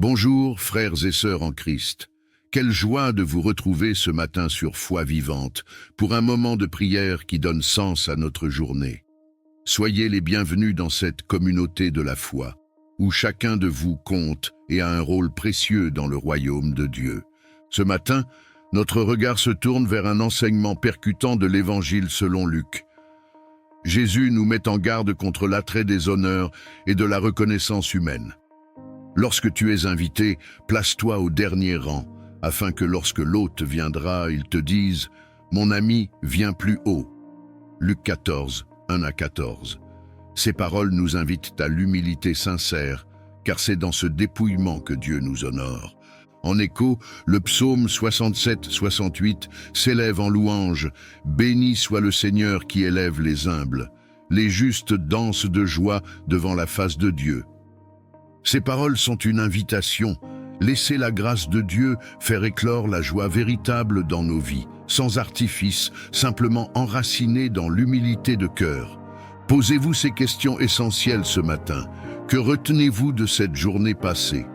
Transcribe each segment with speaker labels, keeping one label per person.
Speaker 1: Bonjour, frères et sœurs en Christ. Quelle joie de vous retrouver ce matin sur Foi Vivante, pour un moment de prière qui donne sens à notre journée. Soyez les bienvenus dans cette communauté de la foi, où chacun de vous compte et a un rôle précieux dans le royaume de Dieu. Ce matin, notre regard se tourne vers un enseignement percutant de l'Évangile selon Luc. Jésus nous met en garde contre l'attrait des honneurs et de la reconnaissance humaine. Lorsque tu es invité, place-toi au dernier rang, afin que lorsque l'hôte viendra, il te dise « Mon ami, viens plus haut ». Luc 14, 1 à 14. Ces paroles nous invitent à l'humilité sincère, car c'est dans ce dépouillement que Dieu nous honore. En écho, le psaume 67-68 s'élève en louange « Béni soit le Seigneur qui élève les humbles. Les justes dansent de joie devant la face de Dieu. » Ces paroles sont une invitation. Laissez la grâce de Dieu faire éclore la joie véritable dans nos vies, sans artifice, simplement enracinée dans l'humilité de cœur. Posez-vous ces questions essentielles ce matin. Que retenez-vous de cette journée passée?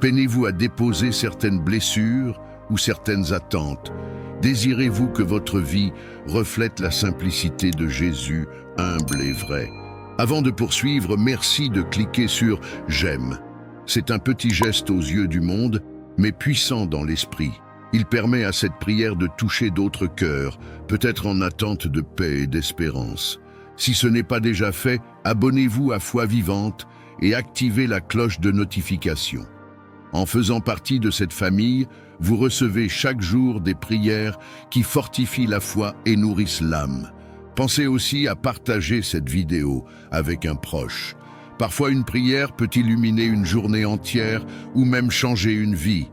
Speaker 1: Peinez-vous à déposer certaines blessures ou certaines attentes? Désirez-vous que votre vie reflète la simplicité de Jésus, humble et vrai? Avant de poursuivre, merci de cliquer sur « J'aime ». C'est un petit geste aux yeux du monde, mais puissant dans l'esprit. Il permet à cette prière de toucher d'autres cœurs, peut-être en attente de paix et d'espérance. Si ce n'est pas déjà fait, abonnez-vous à Foi Vivante et activez la cloche de notification. En faisant partie de cette famille, vous recevez chaque jour des prières qui fortifient la foi et nourrissent l'âme. Pensez aussi à partager cette vidéo avec un proche. Parfois, une prière peut illuminer une journée entière ou même changer une vie.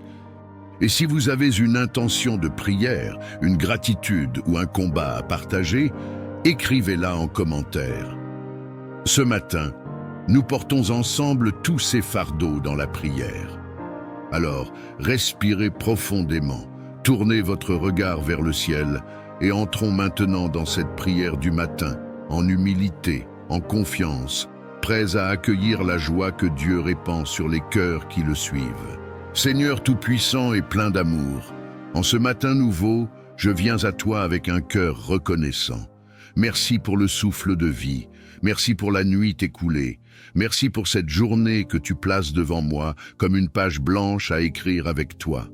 Speaker 1: Et si vous avez une intention de prière, une gratitude ou un combat à partager, écrivez-la en commentaire. Ce matin, nous portons ensemble tous ces fardeaux dans la prière. Alors, respirez profondément, tournez votre regard vers le ciel et entrons maintenant dans cette prière du matin, en humilité, en confiance, prêts à accueillir la joie que Dieu répand sur les cœurs qui le suivent. Seigneur tout-puissant et plein d'amour, en ce matin nouveau, je viens à toi avec un cœur reconnaissant. Merci pour le souffle de vie, merci pour la nuit écoulée, merci pour cette journée que tu places devant moi comme une page blanche à écrire avec toi.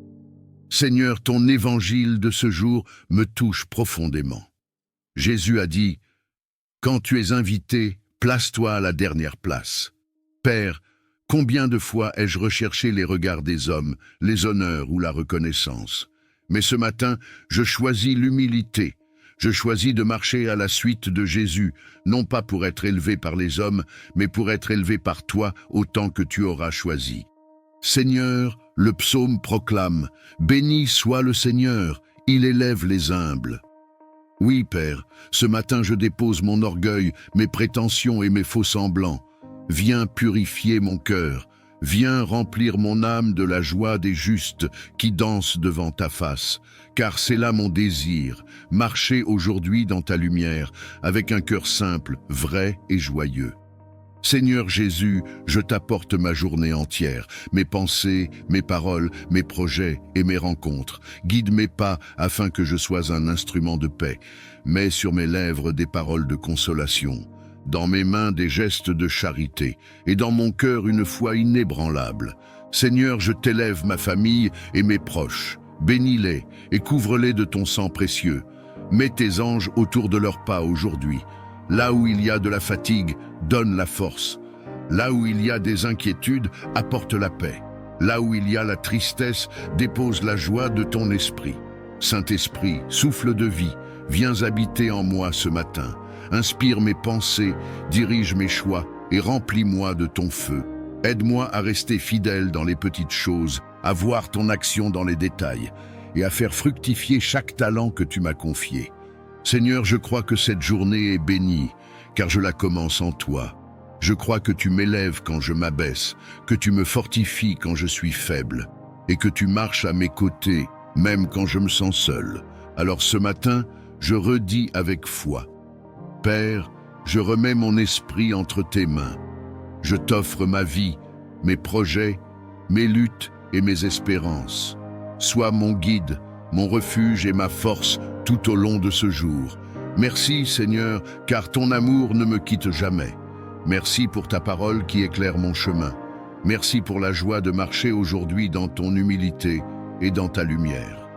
Speaker 1: Seigneur, ton évangile de ce jour me touche profondément. Jésus a dit « Quand tu es invité, place-toi à la dernière place. Père, combien de fois ai-je recherché les regards des hommes, les honneurs ou la reconnaissance? Mais ce matin, je choisis l'humilité. Je choisis de marcher à la suite de Jésus, non pas pour être élevé par les hommes, mais pour être élevé par toi autant que tu auras choisi. Seigneur, le psaume proclame « Béni soit le Seigneur, il élève les humbles ». Oui, Père, ce matin je dépose mon orgueil, mes prétentions et mes faux-semblants. Viens purifier mon cœur, viens remplir mon âme de la joie des justes qui dansent devant ta face, car c'est là mon désir, marcher aujourd'hui dans ta lumière, avec un cœur simple, vrai et joyeux. Seigneur Jésus, je t'apporte ma journée entière, mes pensées, mes paroles, mes projets et mes rencontres. Guide mes pas afin que je sois un instrument de paix. Mets sur mes lèvres des paroles de consolation, dans mes mains des gestes de charité et dans mon cœur une foi inébranlable. Seigneur, je t'élève ma famille et mes proches. Bénis-les et couvre-les de ton sang précieux. Mets tes anges autour de leurs pas aujourd'hui. Là où il y a de la fatigue, donne la force. Là où il y a des inquiétudes, apporte la paix. Là où il y a la tristesse, dépose la joie de ton esprit. Saint-Esprit, souffle de vie, viens habiter en moi ce matin. Inspire mes pensées, dirige mes choix et remplis-moi de ton feu. Aide-moi à rester fidèle dans les petites choses, à voir ton action dans les détails et à faire fructifier chaque talent que tu m'as confié. Seigneur, je crois que cette journée est bénie, car je la commence en toi. Je crois que tu m'élèves quand je m'abaisse, que tu me fortifies quand je suis faible, et que tu marches à mes côtés, même quand je me sens seul. Alors ce matin, je redis avec foi. Père, je remets mon esprit entre tes mains. Je t'offre ma vie, mes projets mes luttes et mes espérances. Sois mon guide, mon refuge et ma force tout au long de ce jour. Merci Seigneur, car ton amour ne me quitte jamais. Merci pour ta parole qui éclaire mon chemin. Merci pour la joie de marcher aujourd'hui dans ton humilité et dans ta lumière.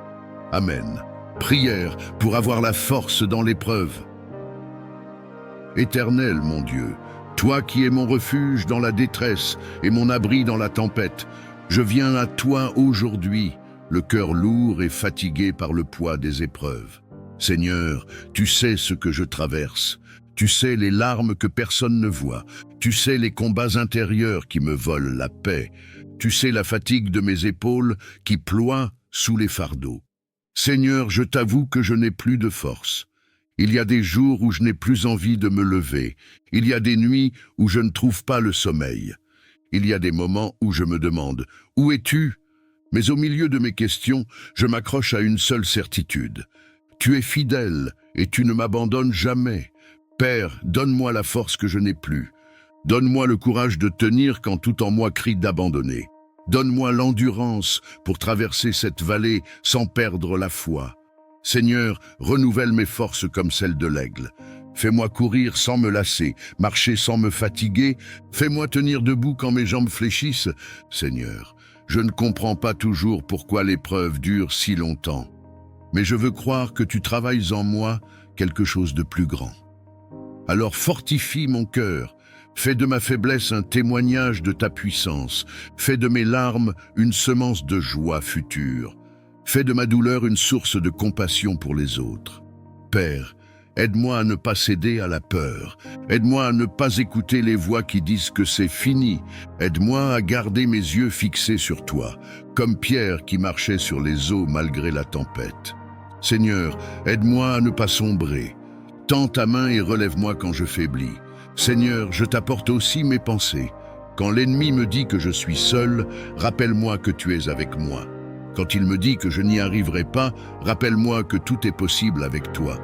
Speaker 1: Amen. Prière pour avoir la force dans l'épreuve. Éternel mon Dieu, toi qui es mon refuge dans la détresse et mon abri dans la tempête, je viens à toi aujourd'hui, le cœur lourd et fatigué par le poids des épreuves. Seigneur, tu sais ce que je traverse. Tu sais les larmes que personne ne voit. Tu sais les combats intérieurs qui me volent la paix. Tu sais la fatigue de mes épaules qui ploient sous les fardeaux. Seigneur, je t'avoue que je n'ai plus de force. Il y a des jours où je n'ai plus envie de me lever. Il y a des nuits où je ne trouve pas le sommeil. Il y a des moments où je me demande « Où es-tu » Mais au milieu de mes questions, je m'accroche à une seule certitude. Tu es fidèle et tu ne m'abandonnes jamais. Père, donne-moi la force que je n'ai plus. Donne-moi le courage de tenir quand tout en moi crie d'abandonner. Donne-moi l'endurance pour traverser cette vallée sans perdre la foi. Seigneur, renouvelle mes forces comme celles de l'aigle. Fais-moi courir sans me lasser, marcher sans me fatiguer. Fais-moi tenir debout quand mes jambes fléchissent. Seigneur, je ne comprends pas toujours pourquoi l'épreuve dure si longtemps. Mais je veux croire que tu travailles en moi quelque chose de plus grand. Alors fortifie mon cœur, fais de ma faiblesse un témoignage de ta puissance, fais de mes larmes une semence de joie future, fais de ma douleur une source de compassion pour les autres. Père, aide-moi à ne pas céder à la peur, aide-moi à ne pas écouter les voix qui disent que c'est fini, aide-moi à garder mes yeux fixés sur toi, comme Pierre qui marchait sur les eaux malgré la tempête. Seigneur, aide-moi à ne pas sombrer. Tends ta main et relève-moi quand je faiblis. Seigneur, je t'apporte aussi mes pensées. Quand l'ennemi me dit que je suis seul, rappelle-moi que tu es avec moi. Quand il me dit que je n'y arriverai pas, rappelle-moi que tout est possible avec toi.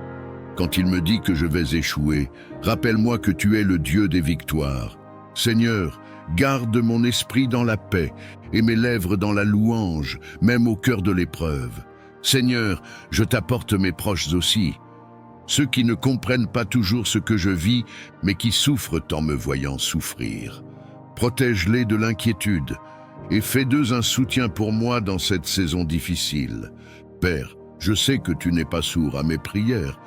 Speaker 1: Quand il me dit que je vais échouer, rappelle-moi que tu es le Dieu des victoires. Seigneur, garde mon esprit dans la paix et mes lèvres dans la louange, même au cœur de l'épreuve. Seigneur, je t'apporte mes proches aussi, ceux qui ne comprennent pas toujours ce que je vis, mais qui souffrent en me voyant souffrir. Protège-les de l'inquiétude et fais d'eux un soutien pour moi dans cette saison difficile. Père, je sais que tu n'es pas sourd à mes prières.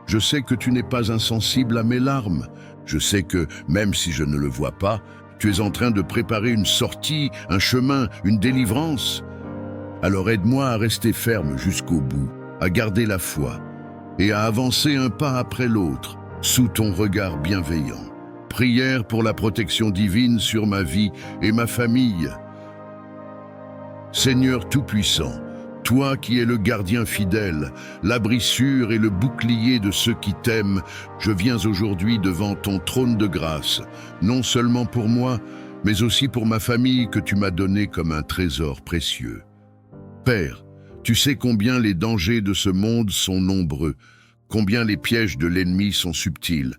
Speaker 1: Je sais que tu n'es pas insensible à mes larmes. Je sais que, même si je ne le vois pas, tu es en train de préparer une sortie, un chemin, une délivrance. Alors aide-moi à rester ferme jusqu'au bout, à garder la foi et à avancer un pas après l'autre, sous ton regard bienveillant. Prière pour la protection divine sur ma vie et ma famille. Seigneur Tout-Puissant, toi qui es le gardien fidèle, l'abri sûr et le bouclier de ceux qui t'aiment, je viens aujourd'hui devant ton trône de grâce, non seulement pour moi, mais aussi pour ma famille que tu m'as donnée comme un trésor précieux. Père, tu sais combien les dangers de ce monde sont nombreux, combien les pièges de l'ennemi sont subtils,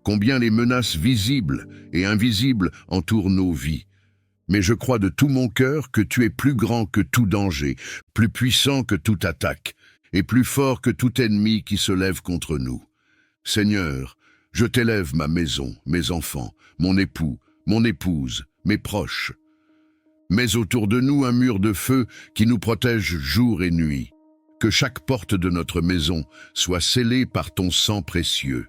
Speaker 1: combien les menaces visibles et invisibles entourent nos vies. Mais je crois de tout mon cœur que tu es plus grand que tout danger, plus puissant que toute attaque, et plus fort que tout ennemi qui se lève contre nous. Seigneur, je t'élève ma maison, mes enfants, mon époux, mon épouse, mes proches. Mets autour de nous un mur de feu qui nous protège jour et nuit. Que chaque porte de notre maison soit scellée par ton sang précieux.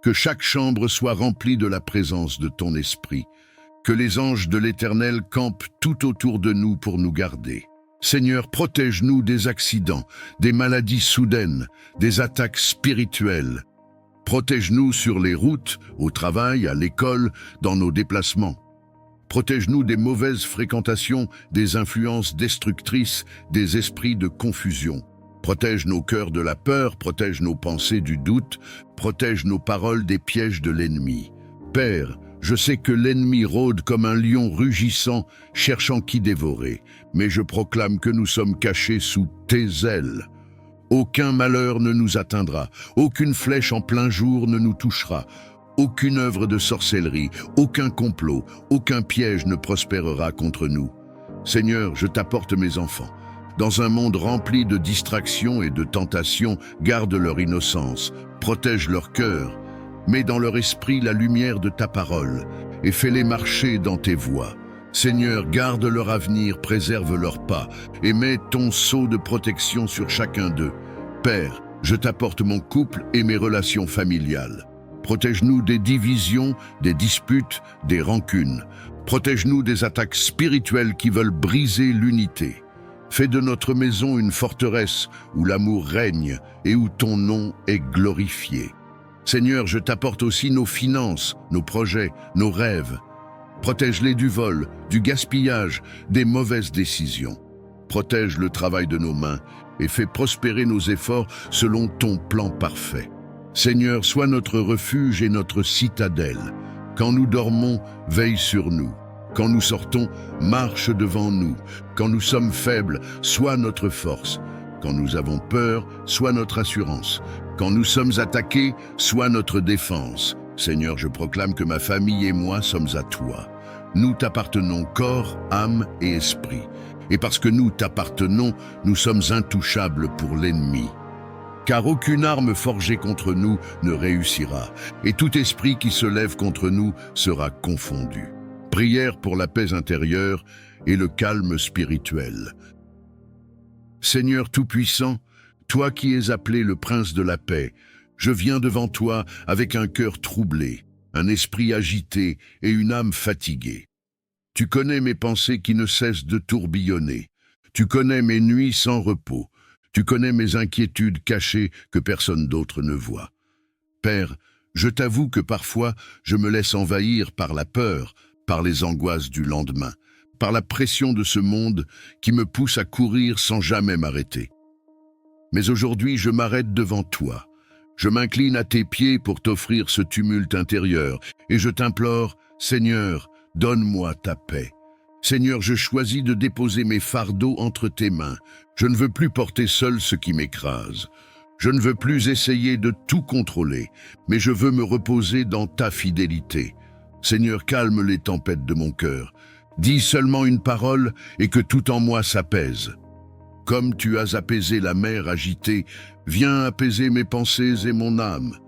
Speaker 1: Que chaque chambre soit remplie de la présence de ton esprit. Que les anges de l'Éternel campent tout autour de nous pour nous garder. Seigneur, protège-nous des accidents, des maladies soudaines, des attaques spirituelles. Protège-nous sur les routes, au travail, à l'école, dans nos déplacements. Protège-nous des mauvaises fréquentations, des influences destructrices, des esprits de confusion. Protège nos cœurs de la peur, protège nos pensées du doute, protège nos paroles des pièges de l'ennemi. Père, je sais que l'ennemi rôde comme un lion rugissant, cherchant qui dévorer, mais je proclame que nous sommes cachés sous tes ailes. Aucun malheur ne nous atteindra, aucune flèche en plein jour ne nous touchera. Aucune œuvre de sorcellerie, aucun complot, aucun piège ne prospérera contre nous. Seigneur, je t'apporte mes enfants. Dans un monde rempli de distractions et de tentations, garde leur innocence, protège leur cœur, mets dans leur esprit la lumière de ta parole et fais-les marcher dans tes voies. Seigneur, garde leur avenir, préserve leurs pas et mets ton sceau de protection sur chacun d'eux. Père, je t'apporte mon couple et mes relations familiales. Protège-nous des divisions, des disputes, des rancunes. Protège-nous des attaques spirituelles qui veulent briser l'unité. Fais de notre maison une forteresse où l'amour règne et où ton nom est glorifié. Seigneur, je t'apporte aussi nos finances, nos projets, nos rêves. Protège-les du vol, du gaspillage, des mauvaises décisions. Protège le travail de nos mains et fais prospérer nos efforts selon ton plan parfait. Seigneur, sois notre refuge et notre citadelle. Quand nous dormons, veille sur nous. Quand nous sortons, marche devant nous. Quand nous sommes faibles, sois notre force. Quand nous avons peur, sois notre assurance. Quand nous sommes attaqués, sois notre défense. Seigneur, je proclame que ma famille et moi sommes à toi. Nous t'appartenons corps, âme et esprit. Et parce que nous t'appartenons, nous sommes intouchables pour l'ennemi. Car aucune arme forgée contre nous ne réussira, et tout esprit qui se lève contre nous sera confondu. Prière pour la paix intérieure et le calme spirituel. Seigneur Tout-Puissant, toi qui es appelé le Prince de la paix, je viens devant toi avec un cœur troublé, un esprit agité et une âme fatiguée. Tu connais mes pensées qui ne cessent de tourbillonner. Tu connais mes nuits sans repos. Tu connais mes inquiétudes cachées que personne d'autre ne voit. Père, je t'avoue que parfois je me laisse envahir par la peur, par les angoisses du lendemain, par la pression de ce monde qui me pousse à courir sans jamais m'arrêter. Mais aujourd'hui, je m'arrête devant toi. Je m'incline à tes pieds pour t'offrir ce tumulte intérieur et je t'implore, Seigneur, donne-moi ta paix. Seigneur, je choisis de déposer mes fardeaux entre tes mains. Je ne veux plus porter seul ce qui m'écrase. Je ne veux plus essayer de tout contrôler, mais je veux me reposer dans ta fidélité. Seigneur, calme les tempêtes de mon cœur. Dis seulement une parole et que tout en moi s'apaise. Comme tu as apaisé la mer agitée, viens apaiser mes pensées et mon âme.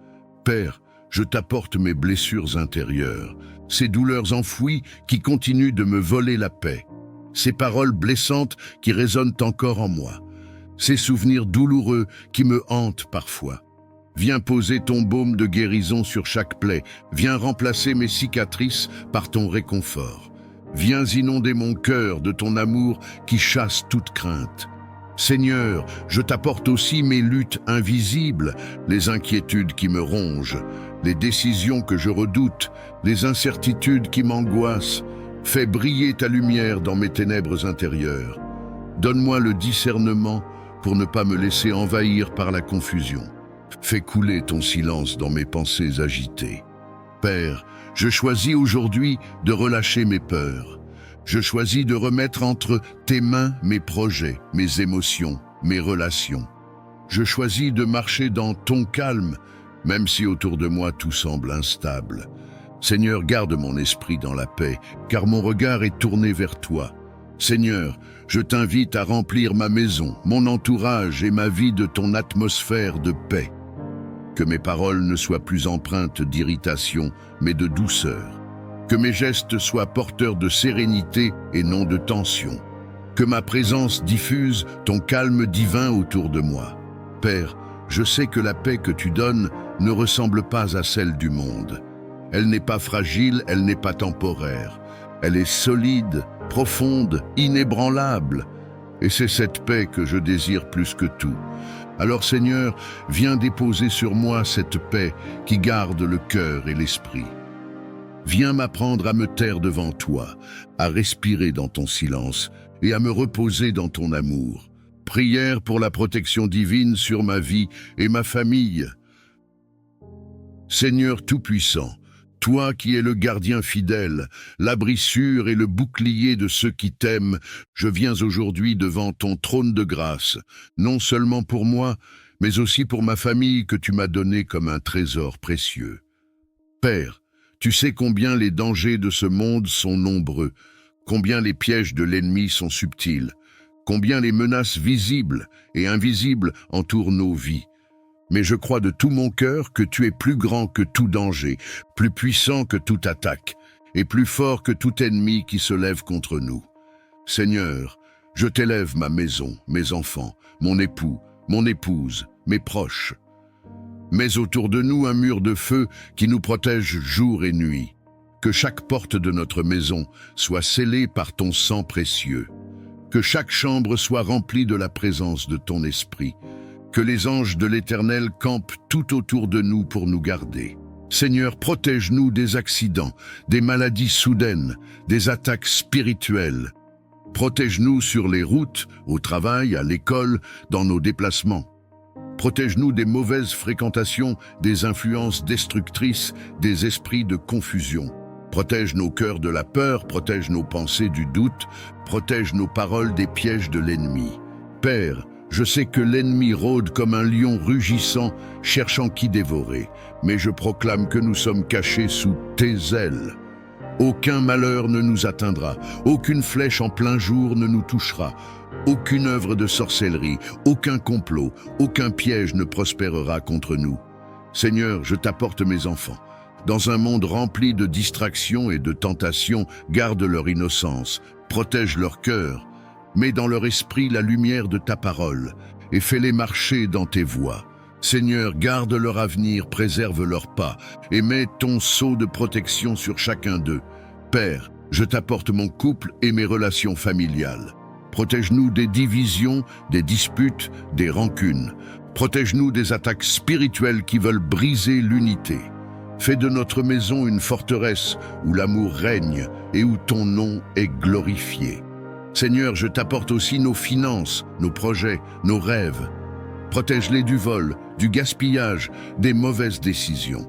Speaker 1: Père, je t'apporte mes blessures intérieures, ces douleurs enfouies qui continuent de me voler la paix, ces paroles blessantes qui résonnent encore en moi, ces souvenirs douloureux qui me hantent parfois. Viens poser ton baume de guérison sur chaque plaie, viens remplacer mes cicatrices par ton réconfort. Viens inonder mon cœur de ton amour qui chasse toute crainte. Seigneur, je t'apporte aussi mes luttes invisibles, les inquiétudes qui me rongent, les décisions que je redoute, les incertitudes qui m'angoissent. Fais briller ta lumière dans mes ténèbres intérieures. Donne-moi le discernement pour ne pas me laisser envahir par la confusion. Fais couler ton silence dans mes pensées agitées. Père, je choisis aujourd'hui de relâcher mes peurs. Je choisis de remettre entre tes mains mes projets, mes émotions, mes relations. Je choisis de marcher dans ton calme, même si autour de moi tout semble instable. Seigneur, garde mon esprit dans la paix, car mon regard est tourné vers toi. Seigneur, je t'invite à remplir ma maison, mon entourage et ma vie de ton atmosphère de paix. Que mes paroles ne soient plus empreintes d'irritation, mais de douceur. Que mes gestes soient porteurs de sérénité et non de tension. Que ma présence diffuse ton calme divin autour de moi. Père, je sais que la paix que tu donnes ne ressemble pas à celle du monde. Elle n'est pas fragile, elle n'est pas temporaire. Elle est solide, profonde, inébranlable. Et c'est cette paix que je désire plus que tout. Alors Seigneur, viens déposer sur moi cette paix qui garde le cœur et l'esprit. Viens m'apprendre à me taire devant toi, à respirer dans ton silence et à me reposer dans ton amour. Prière pour la protection divine sur ma vie et ma famille. Seigneur Tout-Puissant, toi qui es le gardien fidèle, l'abri sûr et le bouclier de ceux qui t'aiment, je viens aujourd'hui devant ton trône de grâce, non seulement pour moi, mais aussi pour ma famille que tu m'as donnée comme un trésor précieux. Père, tu sais combien les dangers de ce monde sont nombreux, Combien les pièges de l'ennemi sont subtils, combien les menaces visibles et invisibles entourent nos vies. Mais je crois de tout mon cœur que tu es plus grand que tout danger, plus puissant que toute attaque, et plus fort que tout ennemi qui se lève contre nous. Seigneur, je t'élève ma maison, mes enfants, mon époux, mon épouse, mes proches. Mets autour de nous un mur de feu qui nous protège jour et nuit. Que chaque porte de notre maison soit scellée par ton sang précieux. Que chaque chambre soit remplie de la présence de ton esprit. Que les anges de l'Éternel campent tout autour de nous pour nous garder. Seigneur, protège-nous des accidents, des maladies soudaines, des attaques spirituelles. Protège-nous sur les routes, au travail, à l'école, dans nos déplacements. Protège-nous des mauvaises fréquentations, des influences destructrices, des esprits de confusion. Protège nos cœurs de la peur, protège nos pensées du doute, protège nos paroles des pièges de l'ennemi. Père, je sais que l'ennemi rôde comme un lion rugissant, cherchant qui dévorer, mais je proclame que nous sommes cachés sous tes ailes. Aucun malheur ne nous atteindra, aucune flèche en plein jour ne nous touchera, aucune œuvre de sorcellerie, aucun complot, aucun piège ne prospérera contre nous. Seigneur, je t'apporte mes enfants. Dans un monde rempli de distractions et de tentations, garde leur innocence, protège leur cœur, mets dans leur esprit la lumière de ta parole et fais-les marcher dans tes voies. Seigneur, garde leur avenir, préserve leurs pas et mets ton sceau de protection sur chacun d'eux. Père, je t'apporte mon couple et mes relations familiales. Protège-nous des divisions, des disputes, des rancunes. Protège-nous des attaques spirituelles qui veulent briser l'unité. Fais de notre maison une forteresse où l'amour règne et où ton nom est glorifié. Seigneur, je t'apporte aussi nos finances, nos projets, nos rêves. Protège-les du vol, du gaspillage, des mauvaises décisions.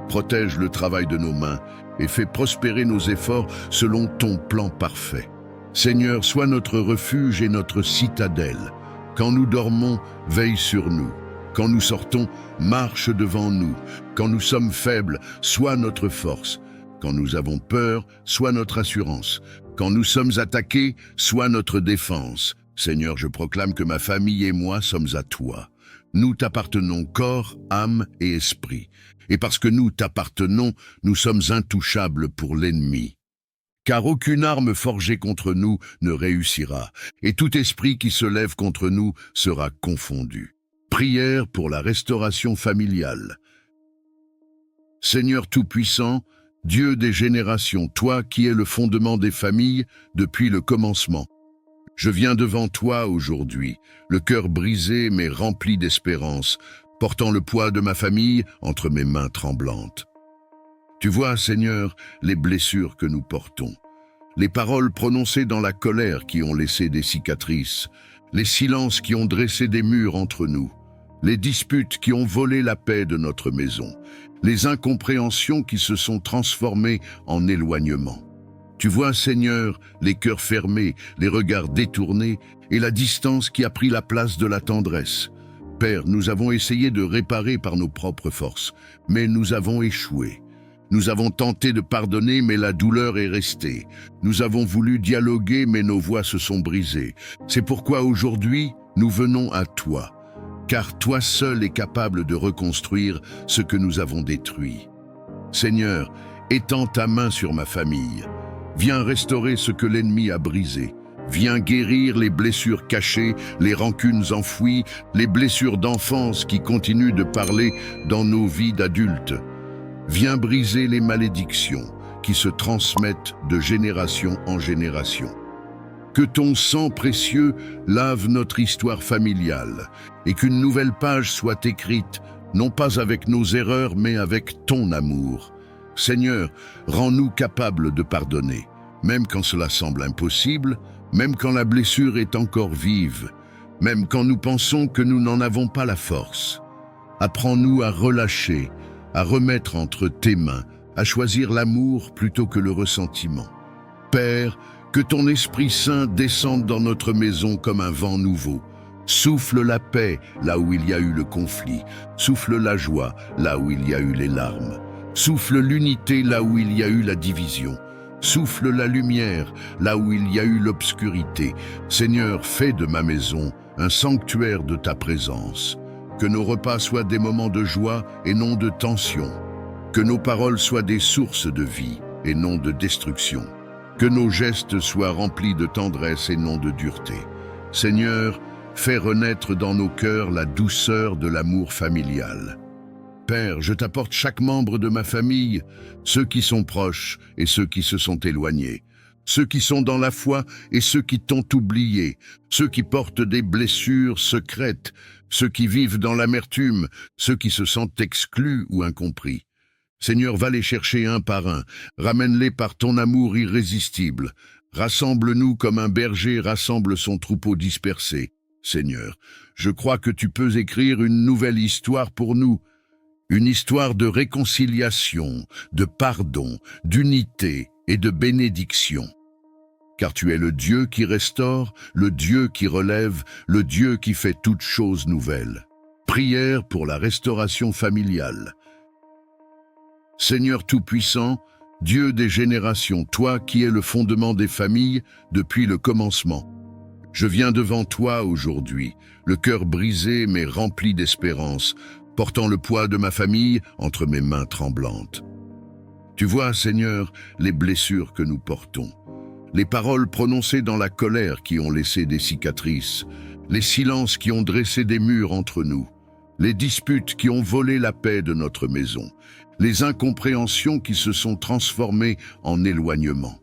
Speaker 1: Protège le travail de nos mains et fais prospérer nos efforts selon ton plan parfait. Seigneur, sois notre refuge et notre citadelle. Quand nous dormons, veille sur nous. Quand nous sortons, marche devant nous. Quand nous sommes faibles, sois notre force. Quand nous avons peur, sois notre assurance. Quand nous sommes attaqués, sois notre défense. Seigneur, je proclame que ma famille et moi sommes à toi. Nous t'appartenons corps, âme et esprit. Et parce que nous t'appartenons, nous sommes intouchables pour l'ennemi. Car aucune arme forgée contre nous ne réussira, et tout esprit qui se lève contre nous sera confondu. Prière pour la restauration familiale. Seigneur Tout-Puissant, Dieu des générations, toi qui es le fondement des familles depuis le commencement. Je viens devant toi aujourd'hui, le cœur brisé mais rempli d'espérance, portant le poids de ma famille entre mes mains tremblantes. Tu vois, Seigneur, les blessures que nous portons, les paroles prononcées dans la colère qui ont laissé des cicatrices, les silences qui ont dressé des murs entre nous, les disputes qui ont volé la paix de notre maison, les incompréhensions qui se sont transformées en éloignement. Tu vois, Seigneur, les cœurs fermés, les regards détournés et la distance qui a pris la place de la tendresse. Père, nous avons essayé de réparer par nos propres forces, mais nous avons échoué. Nous avons tenté de pardonner, mais la douleur est restée. Nous avons voulu dialoguer, mais nos voix se sont brisées. C'est pourquoi aujourd'hui, nous venons à toi, car toi seul es capable de reconstruire ce que nous avons détruit. Seigneur, étends ta main sur ma famille. Viens restaurer ce que l'ennemi a brisé. Viens guérir les blessures cachées, les rancunes enfouies, les blessures d'enfance qui continuent de parler dans nos vies d'adultes. Viens briser les malédictions qui se transmettent de génération en génération. Que ton sang précieux lave notre histoire familiale et qu'une nouvelle page soit écrite, non pas avec nos erreurs, mais avec ton amour. Seigneur, rends-nous capables de pardonner, même quand cela semble impossible, même quand la blessure est encore vive, même quand nous pensons que nous n'en avons pas la force. Apprends-nous à relâcher, à remettre entre tes mains, à choisir l'amour plutôt que le ressentiment. Père, que ton Esprit Saint descende dans notre maison comme un vent nouveau. Souffle la paix là où il y a eu le conflit. Souffle la joie là où il y a eu les larmes. Souffle l'unité là où il y a eu la division. Souffle la lumière là où il y a eu l'obscurité. Seigneur, fais de ma maison un sanctuaire de ta présence. Que nos repas soient des moments de joie et non de tension. Que nos paroles soient des sources de vie et non de destruction. Que nos gestes soient remplis de tendresse et non de dureté. Seigneur, fais renaître dans nos cœurs la douceur de l'amour familial. Père, je t'apporte chaque membre de ma famille, ceux qui sont proches et ceux qui se sont éloignés, ceux qui sont dans la foi et ceux qui t'ont oublié, ceux qui portent des blessures secrètes, ceux qui vivent dans l'amertume, ceux qui se sentent exclus ou incompris. Seigneur, va les chercher un par un, ramène-les par ton amour irrésistible. Rassemble-nous comme un berger rassemble son troupeau dispersé. Seigneur, je crois que tu peux écrire une nouvelle histoire pour nous, une histoire de réconciliation, de pardon, d'unité et de bénédiction. Car tu es le Dieu qui restaure, le Dieu qui relève, le Dieu qui fait toutes choses nouvelles. Prière pour la restauration familiale. Seigneur Tout-Puissant, Dieu des générations, toi qui es le fondement des familles depuis le commencement. Je viens devant toi aujourd'hui, le cœur brisé mais rempli d'espérance, portant le poids de ma famille entre mes mains tremblantes. Tu vois, Seigneur, les blessures que nous portons, les paroles prononcées dans la colère qui ont laissé des cicatrices, les silences qui ont dressé des murs entre nous, les disputes qui ont volé la paix de notre maison, les incompréhensions qui se sont transformées en éloignement.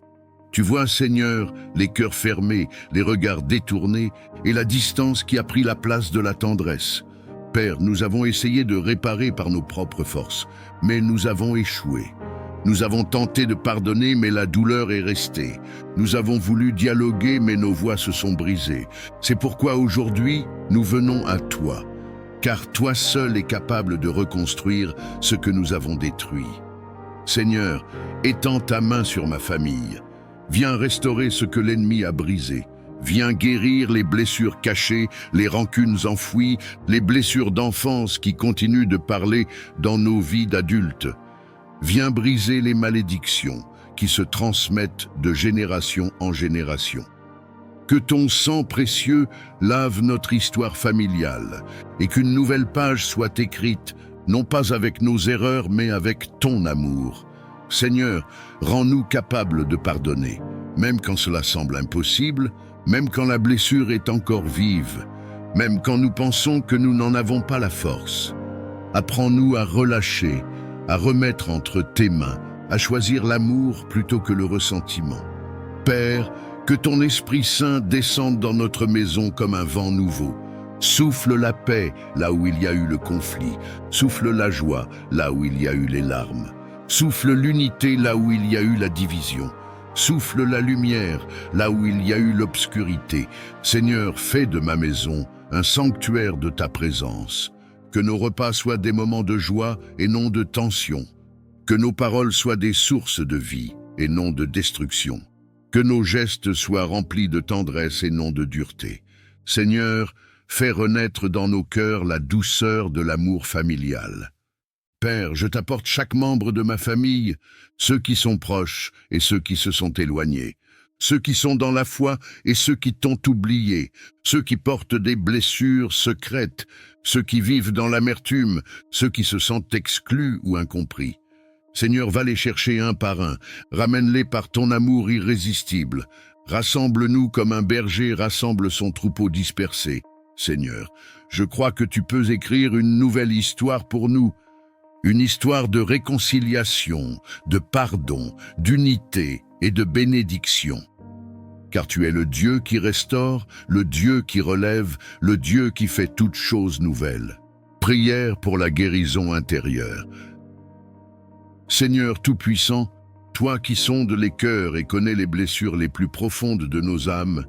Speaker 1: Tu vois, Seigneur, les cœurs fermés, les regards détournés et la distance qui a pris la place de la tendresse. Père, nous avons essayé de réparer par nos propres forces, mais nous avons échoué. Nous avons tenté de pardonner, mais la douleur est restée. Nous avons voulu dialoguer, mais nos voix se sont brisées. C'est pourquoi aujourd'hui, nous venons à toi, car toi seul es capable de reconstruire ce que nous avons détruit. Seigneur, étends ta main sur ma famille. Viens restaurer ce que l'ennemi a brisé. Viens guérir les blessures cachées, les rancunes enfouies, les blessures d'enfance qui continuent de parler dans nos vies d'adultes. Viens briser les malédictions qui se transmettent de génération en génération. Que ton sang précieux lave notre histoire familiale et qu'une nouvelle page soit écrite, non pas avec nos erreurs, mais avec ton amour. Seigneur, rends-nous capables de pardonner, même quand cela semble impossible, même quand la blessure est encore vive, même quand nous pensons que nous n'en avons pas la force. Apprends-nous à relâcher, à remettre entre tes mains, à choisir l'amour plutôt que le ressentiment. Père, que ton Esprit Saint descende dans notre maison comme un vent nouveau. Souffle la paix là où il y a eu le conflit. Souffle la joie là où il y a eu les larmes. Souffle l'unité là où il y a eu la division. Souffle la lumière là où il y a eu l'obscurité. Seigneur, fais de ma maison un sanctuaire de ta présence. Que nos repas soient des moments de joie et non de tension. Que nos paroles soient des sources de vie et non de destruction. Que nos gestes soient remplis de tendresse et non de dureté. Seigneur, fais renaître dans nos cœurs la douceur de l'amour familial. Père, je t'apporte chaque membre de ma famille, ceux qui sont proches et ceux qui se sont éloignés, ceux qui sont dans la foi et ceux qui t'ont oublié, ceux qui portent des blessures secrètes, ceux qui vivent dans l'amertume, ceux qui se sentent exclus ou incompris. Seigneur, va les chercher un par un, ramène-les par ton amour irrésistible. Rassemble-nous comme un berger rassemble son troupeau dispersé. Seigneur, je crois que tu peux écrire une nouvelle histoire pour nous, une histoire de réconciliation, de pardon, d'unité et de bénédiction. Car tu es le Dieu qui restaure, le Dieu qui relève, le Dieu qui fait toutes choses nouvelles. Prière pour la guérison intérieure. Seigneur Tout-Puissant, toi qui sondes les cœurs et connais les blessures les plus profondes de nos âmes,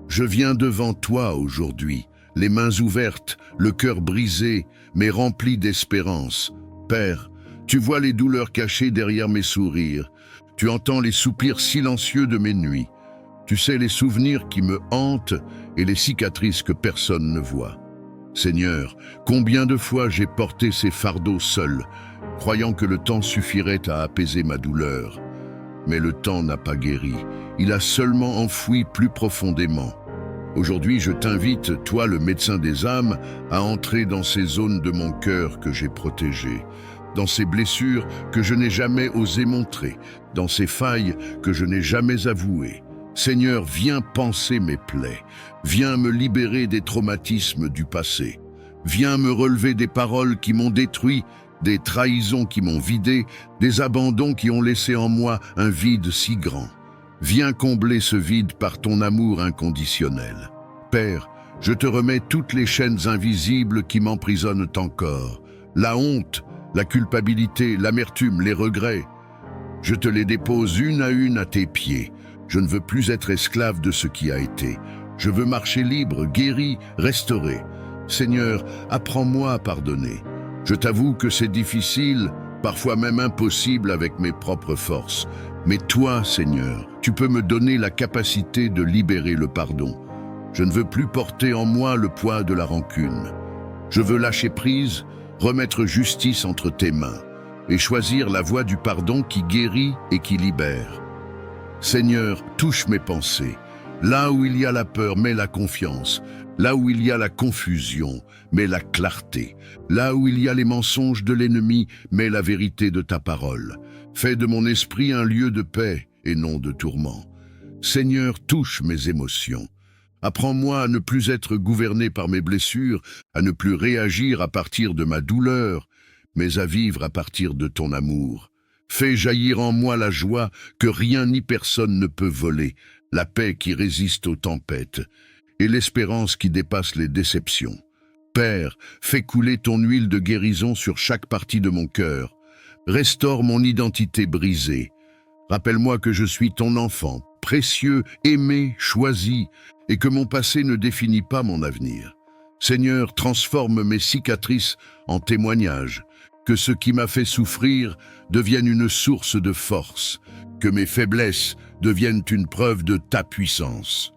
Speaker 1: je viens devant toi aujourd'hui, les mains ouvertes, le cœur brisé, mais rempli d'espérance. Père, tu vois les douleurs cachées derrière mes sourires, tu entends les soupirs silencieux de mes nuits, tu sais les souvenirs qui me hantent et les cicatrices que personne ne voit. Seigneur, combien de fois j'ai porté ces fardeaux seul, croyant que le temps suffirait à apaiser ma douleur. mais le temps n'a pas guéri. Il a seulement enfoui plus profondément. Aujourd'hui, je t'invite, toi le médecin des âmes, à entrer dans ces zones de mon cœur que j'ai protégées, dans ces blessures que je n'ai jamais osé montrer, dans ces failles que je n'ai jamais avouées. Seigneur, viens panser mes plaies, viens me libérer des traumatismes du passé, viens me relever des paroles qui m'ont détruit, des trahisons qui m'ont vidé, des abandons qui ont laissé en moi un vide si grand. Viens combler ce vide par ton amour inconditionnel. Père, je te remets toutes les chaînes invisibles qui m'emprisonnent encore, la honte, la culpabilité, l'amertume, les regrets. Je te les dépose une à tes pieds. Je ne veux plus être esclave de ce qui a été. Je veux marcher libre, guéri, restauré. Seigneur, apprends-moi à pardonner. Je t'avoue que c'est difficile, parfois même impossible avec mes propres forces. Mais toi, Seigneur, tu peux me donner la capacité de libérer le pardon. Je ne veux plus porter en moi le poids de la rancune. Je veux lâcher prise, remettre justice entre tes mains et choisir la voie du pardon qui guérit et qui libère. Seigneur, touche mes pensées. Là où il y a la peur, mets la confiance. Là où il y a la confusion, mets la clarté. Là où il y a les mensonges de l'ennemi, mets la vérité de ta parole. Fais de mon esprit un lieu de paix et non de tourment. Seigneur, touche mes émotions. Apprends-moi à ne plus être gouverné par mes blessures, à ne plus réagir à partir de ma douleur, mais à vivre à partir de ton amour. Fais jaillir en moi la joie que rien ni personne ne peut voler, la paix qui résiste aux tempêtes et l'espérance qui dépasse les déceptions. Père, fais couler ton huile de guérison sur chaque partie de mon cœur. Restaure mon identité brisée. Rappelle-moi que je suis ton enfant, précieux, aimé, choisi, et que mon passé ne définit pas mon avenir. Seigneur, transforme mes cicatrices en témoignages, que ce qui m'a fait souffrir devienne une source de force, que mes faiblesses deviennent une preuve de ta puissance.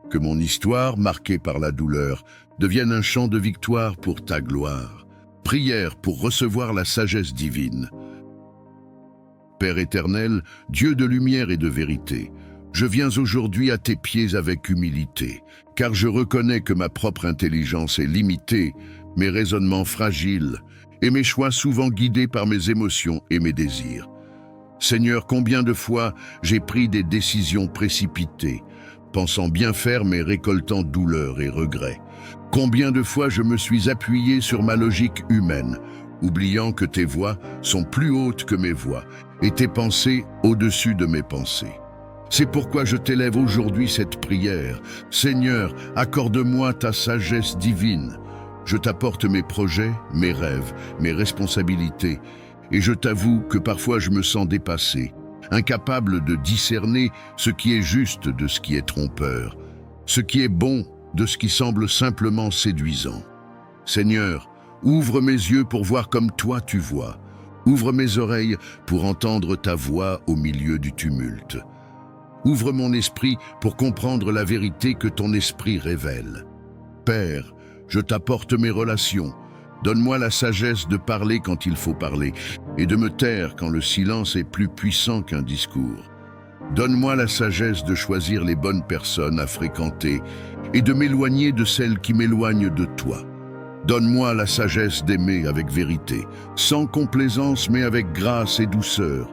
Speaker 1: Que mon histoire, marquée par la douleur, devienne un chant de victoire pour ta gloire. Prière pour recevoir la sagesse divine. Père éternel, Dieu de lumière et de vérité, je viens aujourd'hui à tes pieds avec humilité, car je reconnais que ma propre intelligence est limitée, mes raisonnements fragiles, et mes choix souvent guidés par mes émotions et mes désirs. Seigneur, combien de fois j'ai pris des décisions précipitées, pensant bien faire mais récoltant douleur et regret. Combien de fois je me suis appuyé sur ma logique humaine, oubliant que tes voies sont plus hautes que mes voies et tes pensées au-dessus de mes pensées. C'est pourquoi je t'élève aujourd'hui cette prière. Seigneur, accorde-moi ta sagesse divine. Je t'apporte mes projets, mes rêves, mes responsabilités, et je t'avoue que parfois je me sens dépassé, incapable de discerner ce qui est juste de ce qui est trompeur, ce qui est bon de ce qui semble simplement séduisant. Seigneur, ouvre mes yeux pour voir comme toi tu vois. Ouvre mes oreilles pour entendre ta voix au milieu du tumulte. Ouvre mon esprit pour comprendre la vérité que ton esprit révèle. Père, je t'apporte mes relations. Donne-moi la sagesse de parler quand il faut parler et de me taire quand le silence est plus puissant qu'un discours. Donne-moi la sagesse de choisir les bonnes personnes à fréquenter et de m'éloigner de celles qui m'éloignent de toi. Donne-moi la sagesse d'aimer avec vérité, sans complaisance mais avec grâce et douceur.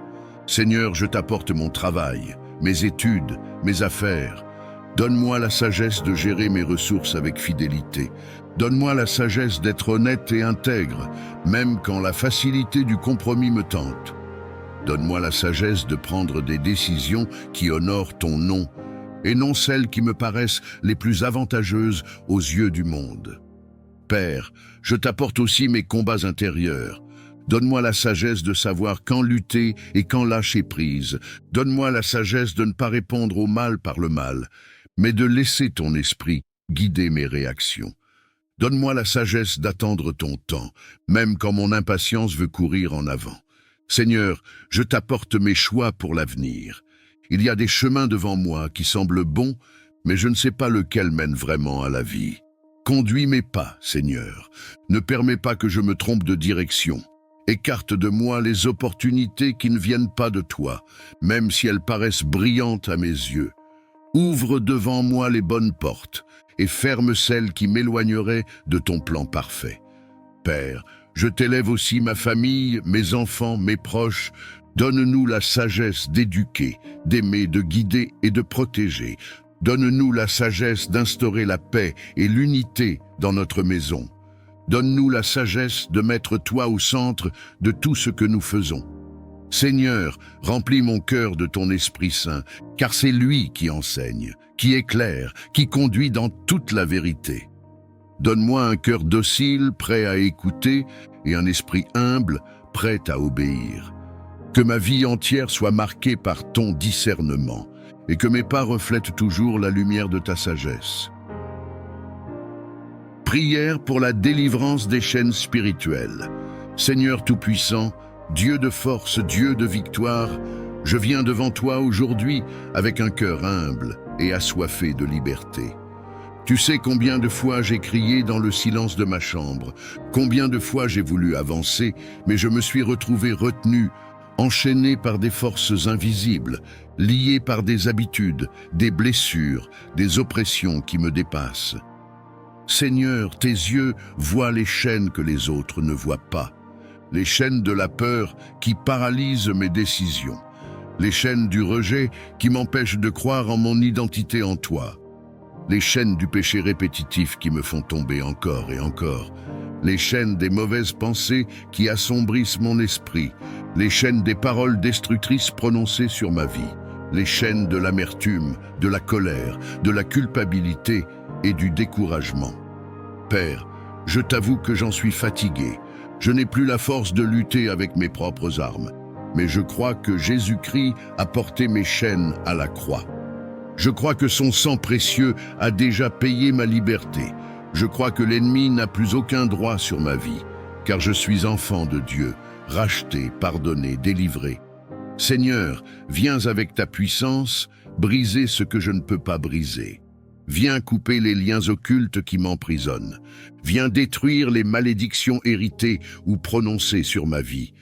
Speaker 1: Seigneur, je t'apporte mon travail, mes études, mes affaires. Donne-moi la sagesse de gérer mes ressources avec fidélité. Donne-moi la sagesse d'être honnête et intègre, même quand la facilité du compromis me tente. Donne-moi la sagesse de prendre des décisions qui honorent ton nom, et non celles qui me paraissent les plus avantageuses aux yeux du monde. Père, je t'apporte aussi mes combats intérieurs. Donne-moi la sagesse de savoir quand lutter et quand lâcher prise. Donne-moi la sagesse de ne pas répondre au mal par le mal, mais de laisser ton esprit guider mes réactions. Donne-moi la sagesse d'attendre ton temps, même quand mon impatience veut courir en avant. Seigneur, je t'apporte mes choix pour l'avenir. Il y a des chemins devant moi qui semblent bons, mais je ne sais pas lequel mène vraiment à la vie. Conduis mes pas, Seigneur. Ne permets pas que je me trompe de direction. Écarte de moi les opportunités qui ne viennent pas de toi, même si elles paraissent brillantes à mes yeux. Ouvre devant moi les bonnes portes et ferme celles qui m'éloigneraient de ton plan parfait. Père, je t'élève aussi ma famille, mes enfants, mes proches. Donne-nous la sagesse d'éduquer, d'aimer, de guider et de protéger. Donne-nous la sagesse d'instaurer la paix et l'unité dans notre maison. Donne-nous la sagesse de mettre toi au centre de tout ce que nous faisons. Seigneur, remplis mon cœur de ton Esprit Saint, car c'est lui qui enseigne, qui éclaire, qui conduit dans toute la vérité. Donne-moi un cœur docile, prêt à écouter, et un esprit humble, prêt à obéir. Que ma vie entière soit marquée par ton discernement, et que mes pas reflètent toujours la lumière de ta sagesse. Prière pour la délivrance des chaînes spirituelles. Seigneur Tout-Puissant, Dieu de force, Dieu de victoire, je viens devant toi aujourd'hui avec un cœur humble et assoiffé de liberté. Tu sais combien de fois j'ai crié dans le silence de ma chambre, combien de fois j'ai voulu avancer, mais je me suis retrouvé retenu, enchaîné par des forces invisibles, lié par des habitudes, des blessures, des oppressions qui me dépassent. Seigneur, tes yeux voient les chaînes que les autres ne voient pas, les chaînes de la peur qui paralysent mes décisions, les chaînes du rejet qui m'empêchent de croire en mon identité en toi, les chaînes du péché répétitif qui me font tomber encore et encore, les chaînes des mauvaises pensées qui assombrissent mon esprit, les chaînes des paroles destructrices prononcées sur ma vie, les chaînes de l'amertume, de la colère, de la culpabilité et du découragement. Père, je t'avoue que j'en suis fatigué. Je n'ai plus la force de lutter avec mes propres armes, mais je crois que Jésus-Christ a porté mes chaînes à la croix. Je crois que son sang précieux a déjà payé ma liberté. Je crois que l'ennemi n'a plus aucun droit sur ma vie, car je suis enfant de Dieu, racheté, pardonné, délivré. Seigneur, viens avec ta puissance, briser ce que je ne peux pas briser. Viens couper les liens occultes qui m'emprisonnent. Viens détruire les malédictions héritées ou prononcées sur ma vie.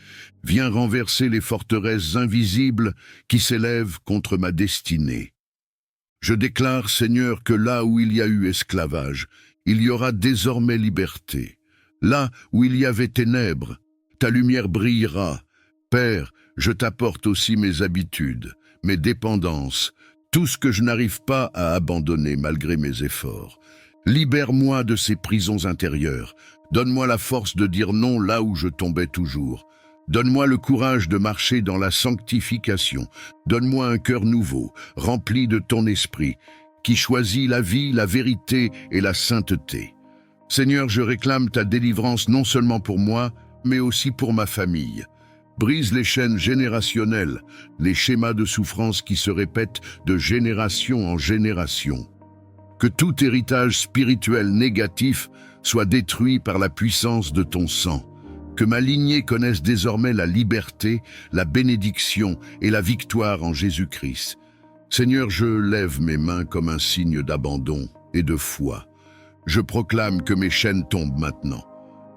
Speaker 1: Viens renverser les forteresses invisibles qui s'élèvent contre ma destinée. Je déclare, Seigneur, que là où il y a eu esclavage, il y aura désormais liberté. Là où il y avait ténèbres, ta lumière brillera. Père, je t'apporte aussi mes habitudes, mes dépendances, tout ce que je n'arrive pas à abandonner malgré mes efforts. Libère-moi de ces prisons intérieures. Donne-moi la force de dire non là où je tombais toujours. Donne-moi le courage de marcher dans la sanctification. Donne-moi un cœur nouveau, rempli de ton esprit, qui choisit la vie, la vérité et la sainteté. Seigneur, je réclame ta délivrance non seulement pour moi, mais aussi pour ma famille. Brise les chaînes générationnelles, les schémas de souffrance qui se répètent de génération en génération. Que tout héritage spirituel négatif soit détruit par la puissance de ton sang. Que ma lignée connaisse désormais la liberté, la bénédiction et la victoire en Jésus-Christ. Seigneur, je lève mes mains comme un signe d'abandon et de foi. Je proclame que mes chaînes tombent maintenant.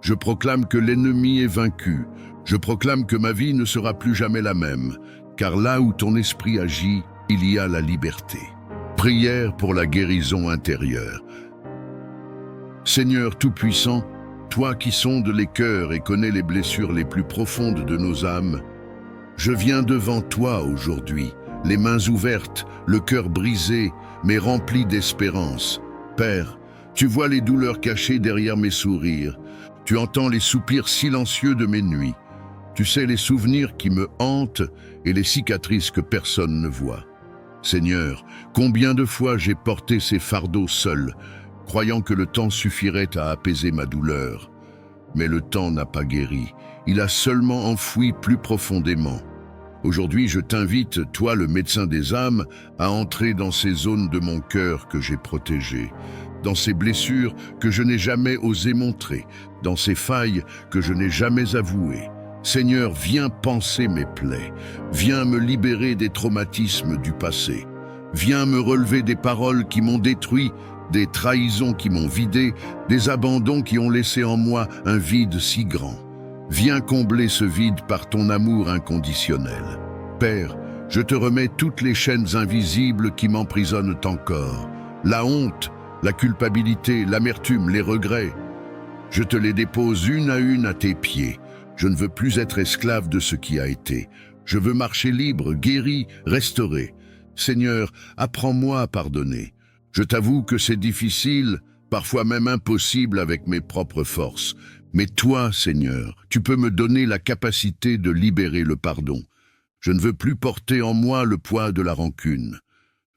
Speaker 1: Je proclame que l'ennemi est vaincu. Je proclame que ma vie ne sera plus jamais la même, car là où ton esprit agit, il y a la liberté. Prière pour la guérison intérieure. Seigneur Tout-Puissant, toi qui sondes les cœurs et connais les blessures les plus profondes de nos âmes, je viens devant toi aujourd'hui, les mains ouvertes, le cœur brisé, mais rempli d'espérance. Père, tu vois les douleurs cachées derrière mes sourires. Tu entends les soupirs silencieux de mes nuits. Tu sais les souvenirs qui me hantent et les cicatrices que personne ne voit. Seigneur, combien de fois j'ai porté ces fardeaux seul, croyant que le temps suffirait à apaiser ma douleur. Mais le temps n'a pas guéri, il a seulement enfoui plus profondément. Aujourd'hui, je t'invite, toi le médecin des âmes, à entrer dans ces zones de mon cœur que j'ai protégées, dans ces blessures que je n'ai jamais osé montrer, dans ces failles que je n'ai jamais avouées. Seigneur, viens panser mes plaies, viens me libérer des traumatismes du passé, viens me relever des paroles qui m'ont détruit, des trahisons qui m'ont vidé, des abandons qui ont laissé en moi un vide si grand. Viens combler ce vide par ton amour inconditionnel. Père, je te remets toutes les chaînes invisibles qui m'emprisonnent encore. La honte, la culpabilité, l'amertume, les regrets. Je te les dépose une à tes pieds. Je ne veux plus être esclave de ce qui a été. Je veux marcher libre, guéri, restauré. Seigneur, apprends-moi à pardonner. Je t'avoue que c'est difficile, parfois même impossible avec mes propres forces. Mais toi, Seigneur, tu peux me donner la capacité de libérer le pardon. Je ne veux plus porter en moi le poids de la rancune.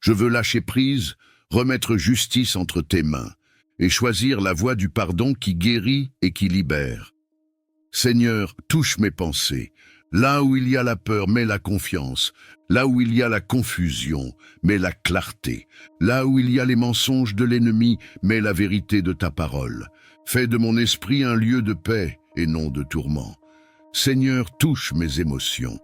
Speaker 1: Je veux lâcher prise, remettre justice entre tes mains et choisir la voie du pardon qui guérit et qui libère. Seigneur, touche mes pensées. Là où il y a la peur, mets la confiance. Là où il y a la confusion, mets la clarté. Là où il y a les mensonges de l'ennemi, mets la vérité de ta parole. Fais de mon esprit un lieu de paix et non de tourment. Seigneur, touche mes émotions.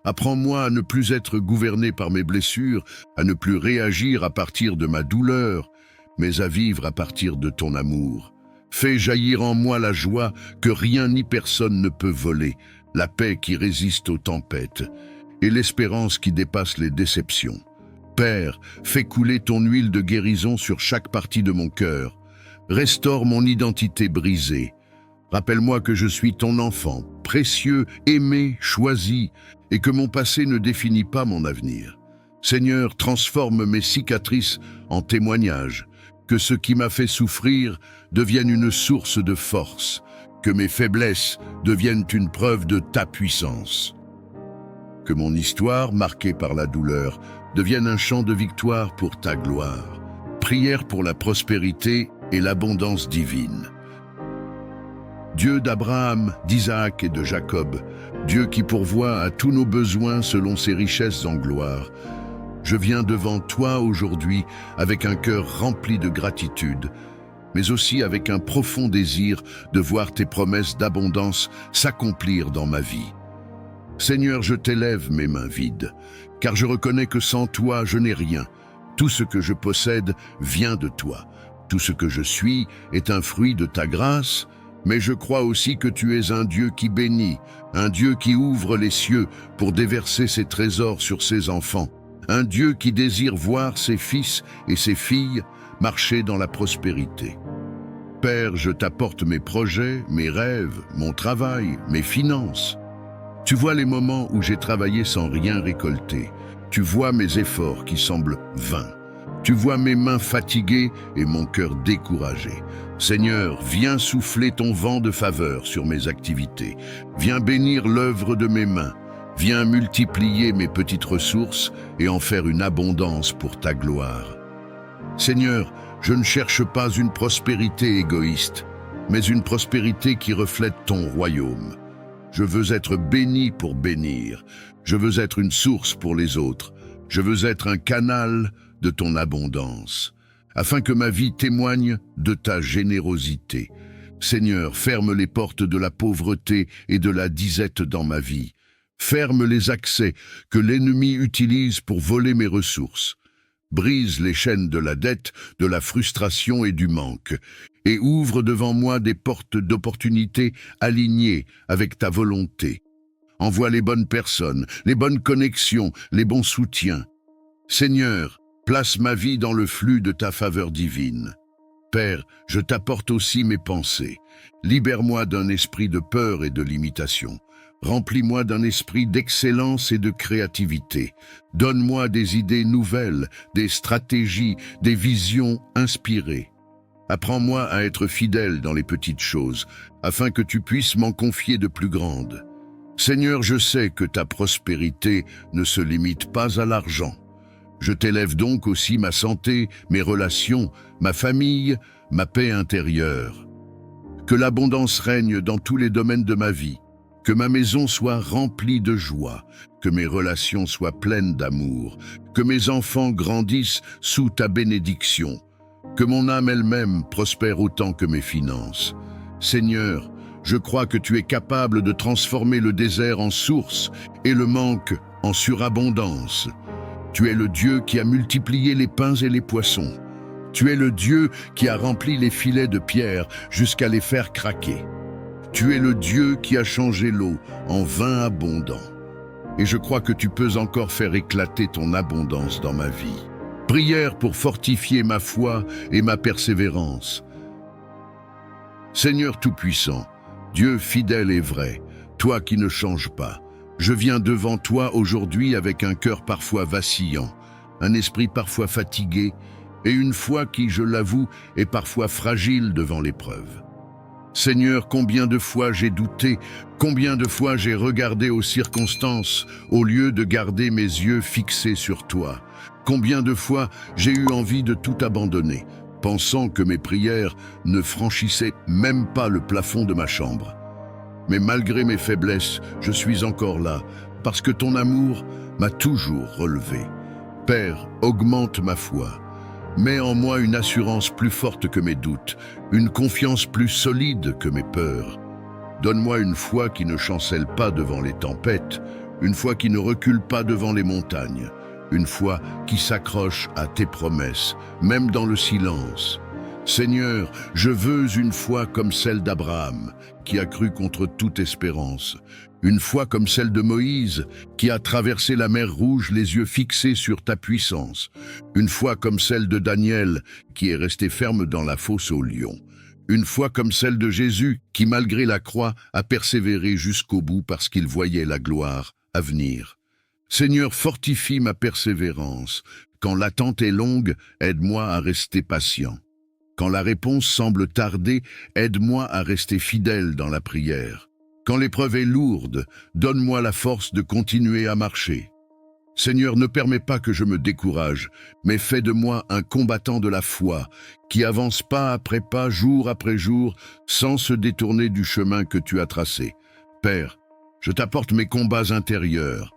Speaker 1: Apprends-moi à ne plus être gouverné par mes blessures, à ne plus réagir à partir de ma douleur, mais à vivre à partir de ton amour. Fais jaillir en moi la joie que rien ni personne ne peut voler, la paix qui résiste aux tempêtes et l'espérance qui dépasse les déceptions. Père, fais couler ton huile de guérison sur chaque partie de mon cœur. Restaure mon identité brisée. Rappelle-moi que je suis ton enfant, précieux, aimé, choisi, et que mon passé ne définit pas mon avenir. Seigneur, transforme mes cicatrices en témoignages, que ce qui m'a fait souffrir devienne une source de force, que mes faiblesses deviennent une preuve de ta puissance. Que mon histoire, marquée par la douleur, devienne un chant de victoire pour ta gloire. Prière pour la prospérité et l'abondance divine. Dieu d'Abraham, d'Isaac et de Jacob, Dieu qui pourvoit à tous nos besoins selon ses richesses en gloire, je viens devant toi aujourd'hui avec un cœur rempli de gratitude, mais aussi avec un profond désir de voir tes promesses d'abondance s'accomplir dans ma vie. Seigneur, je t'élève mes mains vides, car je reconnais que sans toi, je n'ai rien. Tout ce que je possède vient de toi. Tout ce que je suis est un fruit de ta grâce, mais je crois aussi que tu es un Dieu qui bénit, un Dieu qui ouvre les cieux pour déverser ses trésors sur ses enfants, un Dieu qui désire voir ses fils et ses filles marcher dans la prospérité. Père, je t'apporte mes projets, mes rêves, mon travail, mes finances. Tu vois les moments où j'ai travaillé sans rien récolter. Tu vois mes efforts qui semblent vains. Tu vois mes mains fatiguées et mon cœur découragé. Seigneur, viens souffler ton vent de faveur sur mes activités. Viens bénir l'œuvre de mes mains. Viens multiplier mes petites ressources et en faire une abondance pour ta gloire. Seigneur, je ne cherche pas une prospérité égoïste, mais une prospérité qui reflète ton royaume. Je veux être béni pour bénir. Je veux être une source pour les autres. Je veux être un canal de ton abondance, afin que ma vie témoigne de ta générosité. Seigneur, ferme les portes de la pauvreté et de la disette dans ma vie. Ferme les accès que l'ennemi utilise pour voler mes ressources. Brise les chaînes de la dette, de la frustration et du manque, et ouvre devant moi des portes d'opportunités alignées avec ta volonté. Envoie les bonnes personnes, les bonnes connexions, les bons soutiens. Seigneur, place ma vie dans le flux de ta faveur divine. Père, je t'apporte aussi mes pensées. Libère-moi d'un esprit de peur et de limitation. Remplis-moi d'un esprit d'excellence et de créativité. Donne-moi des idées nouvelles, des stratégies, des visions inspirées. Apprends-moi à être fidèle dans les petites choses, afin que tu puisses m'en confier de plus grandes. Seigneur, je sais que ta prospérité ne se limite pas à l'argent. Je t'élève donc aussi ma santé, mes relations, ma famille, ma paix intérieure. Que l'abondance règne dans tous les domaines de ma vie. Que ma maison soit remplie de joie, que mes relations soient pleines d'amour, que mes enfants grandissent sous ta bénédiction, que mon âme elle-même prospère autant que mes finances. Seigneur, je crois que tu es capable de transformer le désert en source et le manque en surabondance. Tu es le Dieu qui a multiplié les pains et les poissons. Tu es le Dieu qui a rempli les filets de pierre jusqu'à les faire craquer. Tu es le Dieu qui a changé l'eau en vin abondant. Et je crois que tu peux encore faire éclater ton abondance dans ma vie. Prière pour fortifier ma foi et ma persévérance. Seigneur Tout-Puissant, Dieu fidèle et vrai, toi qui ne changes pas, je viens devant toi aujourd'hui avec un cœur parfois vacillant, un esprit parfois fatigué et une foi qui, je l'avoue, est parfois fragile devant l'épreuve. Seigneur, combien de fois j'ai douté, combien de fois j'ai regardé aux circonstances au lieu de garder mes yeux fixés sur toi. Combien de fois j'ai eu envie de tout abandonner, pensant que mes prières ne franchissaient même pas le plafond de ma chambre. Mais malgré mes faiblesses, je suis encore là, parce que ton amour m'a toujours relevé. Père, augmente ma foi. Mets en moi une assurance plus forte que mes doutes, une confiance plus solide que mes peurs. Donne-moi une foi qui ne chancelle pas devant les tempêtes, une foi qui ne recule pas devant les montagnes, une foi qui s'accroche à tes promesses, même dans le silence. Seigneur, je veux une foi comme celle d'Abraham, qui a cru contre toute espérance, une foi comme celle de Moïse, qui a traversé la mer Rouge les yeux fixés sur ta puissance, une foi comme celle de Daniel, qui est resté ferme dans la fosse aux lions, une foi comme celle de Jésus, qui malgré la croix a persévéré jusqu'au bout parce qu'il voyait la gloire à venir. Seigneur, fortifie ma persévérance. Quand l'attente est longue, aide-moi à rester patient. Quand la réponse semble tarder, aide-moi à rester fidèle dans la prière. Quand l'épreuve est lourde, donne-moi la force de continuer à marcher. Seigneur, ne permets pas que je me décourage, mais fais de moi un combattant de la foi, qui avance pas après pas, jour après jour, sans se détourner du chemin que tu as tracé. Père, je t'apporte mes combats intérieurs,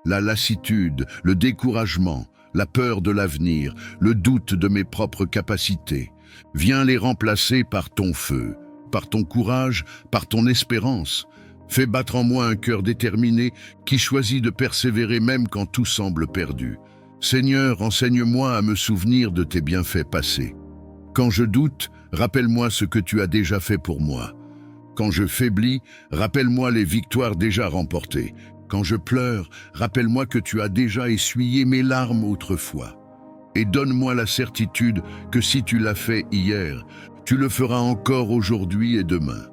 Speaker 1: la lassitude, le découragement, la peur de l'avenir, le doute de mes propres capacités. Viens les remplacer par ton feu, par ton courage, par ton espérance. Fais battre en moi un cœur déterminé qui choisit de persévérer même quand tout semble perdu. Seigneur, enseigne-moi à me souvenir de tes bienfaits passés. Quand je doute, rappelle-moi ce que tu as déjà fait pour moi. Quand je faiblis, rappelle-moi les victoires déjà remportées. Quand je pleure, rappelle-moi que tu as déjà essuyé mes larmes autrefois. Et donne-moi la certitude que si tu l'as fait hier, tu le feras encore aujourd'hui et demain.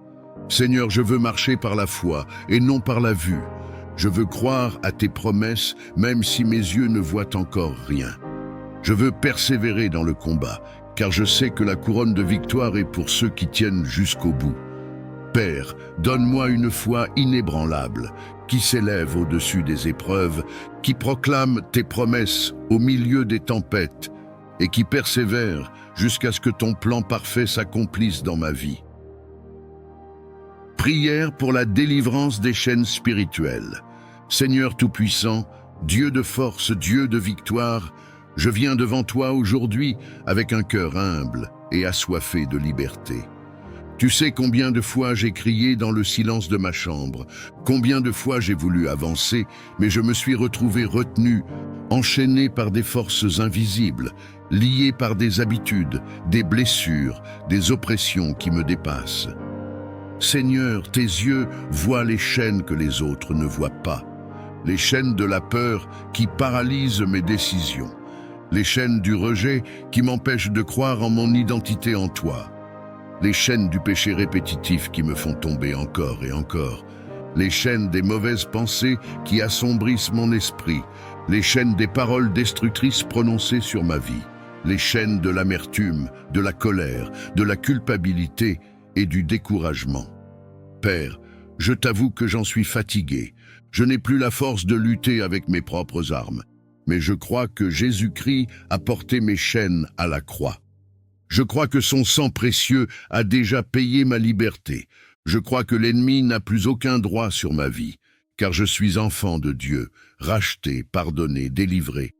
Speaker 1: Seigneur, je veux marcher par la foi et non par la vue. Je veux croire à tes promesses, même si mes yeux ne voient encore rien. Je veux persévérer dans le combat, car je sais que la couronne de victoire est pour ceux qui tiennent jusqu'au bout. Père, donne-moi une foi inébranlable, qui s'élève au-dessus des épreuves, qui proclame tes promesses au milieu des tempêtes et qui persévère jusqu'à ce que ton plan parfait s'accomplisse dans ma vie. Prière pour la délivrance des chaînes spirituelles. Seigneur Tout-Puissant, Dieu de force, Dieu de victoire, je viens devant toi aujourd'hui avec un cœur humble et assoiffé de liberté. Tu sais combien de fois j'ai crié dans le silence de ma chambre, combien de fois j'ai voulu avancer, mais je me suis retrouvé retenu, enchaîné par des forces invisibles, lié par des habitudes, des blessures, des oppressions qui me dépassent. Seigneur, tes yeux voient les chaînes que les autres ne voient pas, les chaînes de la peur qui paralysent mes décisions, les chaînes du rejet qui m'empêchent de croire en mon identité en toi, les chaînes du péché répétitif qui me font tomber encore et encore, les chaînes des mauvaises pensées qui assombrissent mon esprit, les chaînes des paroles destructrices prononcées sur ma vie, les chaînes de l'amertume, de la colère, de la culpabilité et du découragement. Père, je t'avoue que j'en suis fatigué. Je n'ai plus la force de lutter avec mes propres armes, mais je crois que Jésus-Christ a porté mes chaînes à la croix. Je crois que son sang précieux a déjà payé ma liberté. Je crois que l'ennemi n'a plus aucun droit sur ma vie, car je suis enfant de Dieu, racheté, pardonné, délivré.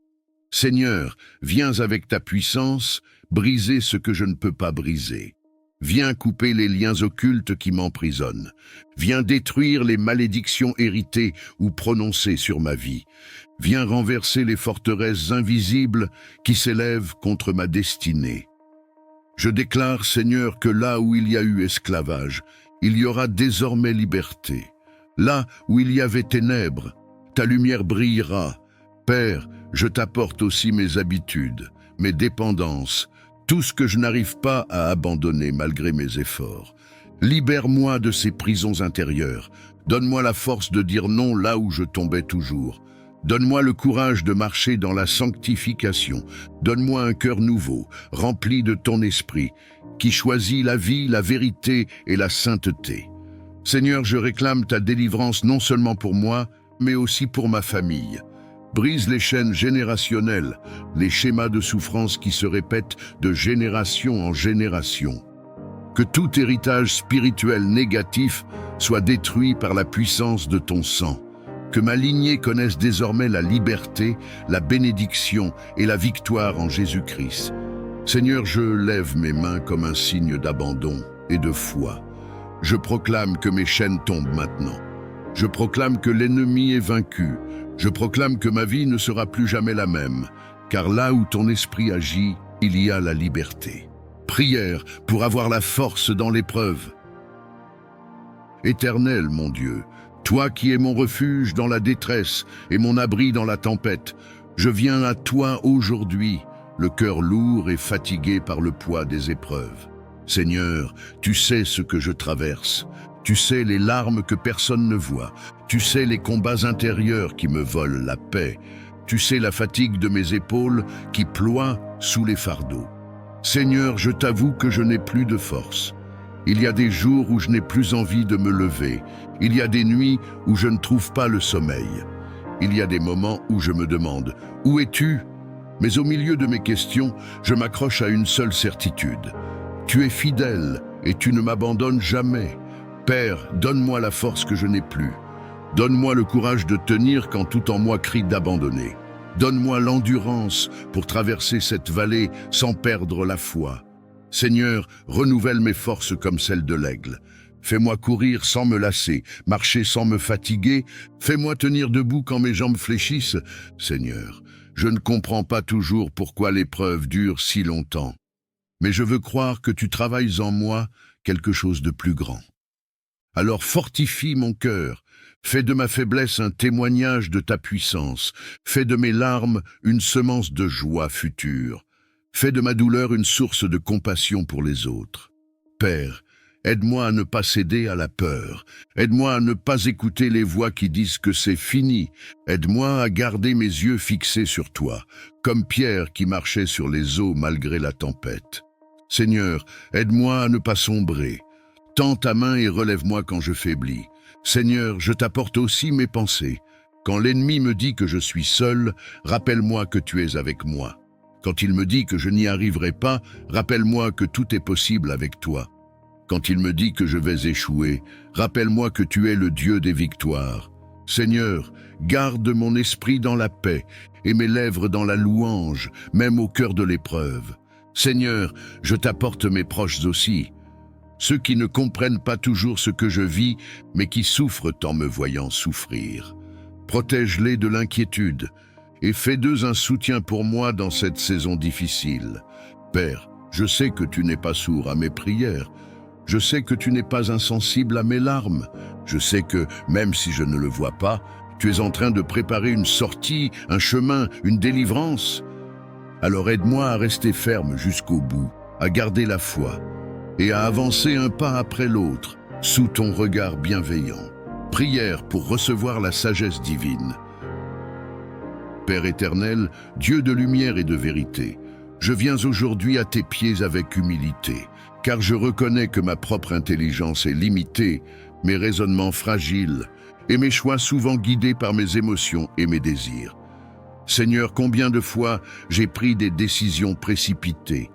Speaker 1: Seigneur, viens avec ta puissance, briser ce que je ne peux pas briser. Viens couper les liens occultes qui m'emprisonnent. Viens détruire les malédictions héritées ou prononcées sur ma vie. Viens renverser les forteresses invisibles qui s'élèvent contre ma destinée. Je déclare, Seigneur, que là où il y a eu esclavage, il y aura désormais liberté. Là où il y avait ténèbres, ta lumière brillera. Père, je t'apporte aussi mes habitudes, mes dépendances, tout ce que je n'arrive pas à abandonner malgré mes efforts. Libère-moi de ces prisons intérieures. Donne-moi la force de dire non là où je tombais toujours. Donne-moi le courage de marcher dans la sanctification. Donne-moi un cœur nouveau, rempli de ton esprit, qui choisit la vie, la vérité et la sainteté. Seigneur, je réclame ta délivrance non seulement pour moi, mais aussi pour ma famille. Brise les chaînes générationnelles, les schémas de souffrance qui se répètent de génération en génération. Que tout héritage spirituel négatif soit détruit par la puissance de ton sang. Que ma lignée connaisse désormais la liberté, la bénédiction et la victoire en Jésus-Christ. Seigneur, je lève mes mains comme un signe d'abandon et de foi. Je proclame que mes chaînes tombent maintenant. Je proclame que l'ennemi est vaincu. Je proclame que ma vie ne sera plus jamais la même, car là où ton esprit agit, il y a la liberté. Prière pour avoir la force dans l'épreuve. Éternel, mon Dieu, toi qui es mon refuge dans la détresse et mon abri dans la tempête, je viens à toi aujourd'hui, le cœur lourd et fatigué par le poids des épreuves. Seigneur, tu sais ce que je traverse. Tu sais les larmes que personne ne voit. Tu sais les combats intérieurs qui me volent la paix. Tu sais la fatigue de mes épaules qui ploient sous les fardeaux. Seigneur, je t'avoue que je n'ai plus de force. Il y a des jours où je n'ai plus envie de me lever. Il y a des nuits où je ne trouve pas le sommeil. Il y a des moments où je me demande « Où es-tu » Mais au milieu de mes questions, je m'accroche à une seule certitude. Tu es fidèle et tu ne m'abandonnes jamais. Père, donne-moi la force que je n'ai plus. Donne-moi le courage de tenir quand tout en moi crie d'abandonner. Donne-moi l'endurance pour traverser cette vallée sans perdre la foi. Seigneur, renouvelle mes forces comme celles de l'aigle. Fais-moi courir sans me lasser, marcher sans me fatiguer. Fais-moi tenir debout quand mes jambes fléchissent. Seigneur, je ne comprends pas toujours pourquoi l'épreuve dure si longtemps. Mais je veux croire que tu travailles en moi quelque chose de plus grand. Alors fortifie mon cœur, fais de ma faiblesse un témoignage de ta puissance, fais de mes larmes une semence de joie future, fais de ma douleur une source de compassion pour les autres. Père, aide-moi à ne pas céder à la peur, aide-moi à ne pas écouter les voix qui disent que c'est fini, aide-moi à garder mes yeux fixés sur toi, comme Pierre qui marchait sur les eaux malgré la tempête. Seigneur, aide-moi à ne pas sombrer. Tends ta main et relève-moi quand je faiblis. Seigneur, je t'apporte aussi mes pensées. Quand l'ennemi me dit que je suis seul, rappelle-moi que tu es avec moi. Quand il me dit que je n'y arriverai pas, rappelle-moi que tout est possible avec toi. Quand il me dit que je vais échouer, rappelle-moi que tu es le Dieu des victoires. Seigneur, garde mon esprit dans la paix et mes lèvres dans la louange, même au cœur de l'épreuve. Seigneur, je t'apporte mes proches aussi. Ceux qui ne comprennent pas toujours ce que je vis, mais qui souffrent en me voyant souffrir. Protège-les de l'inquiétude et fais d'eux un soutien pour moi dans cette saison difficile. Père, je sais que tu n'es pas sourd à mes prières. Je sais que tu n'es pas insensible à mes larmes. Je sais que, même si je ne le vois pas, tu es en train de préparer une sortie, un chemin, une délivrance. Alors aide-moi à rester ferme jusqu'au bout, à garder la foi, et à avancer un pas après l'autre, sous ton regard bienveillant. Prière pour recevoir la sagesse divine. Père éternel, Dieu de lumière et de vérité, je viens aujourd'hui à tes pieds avec humilité, car je reconnais que ma propre intelligence est limitée, mes raisonnements fragiles, et mes choix souvent guidés par mes émotions et mes désirs. Seigneur, combien de fois j'ai pris des décisions précipitées,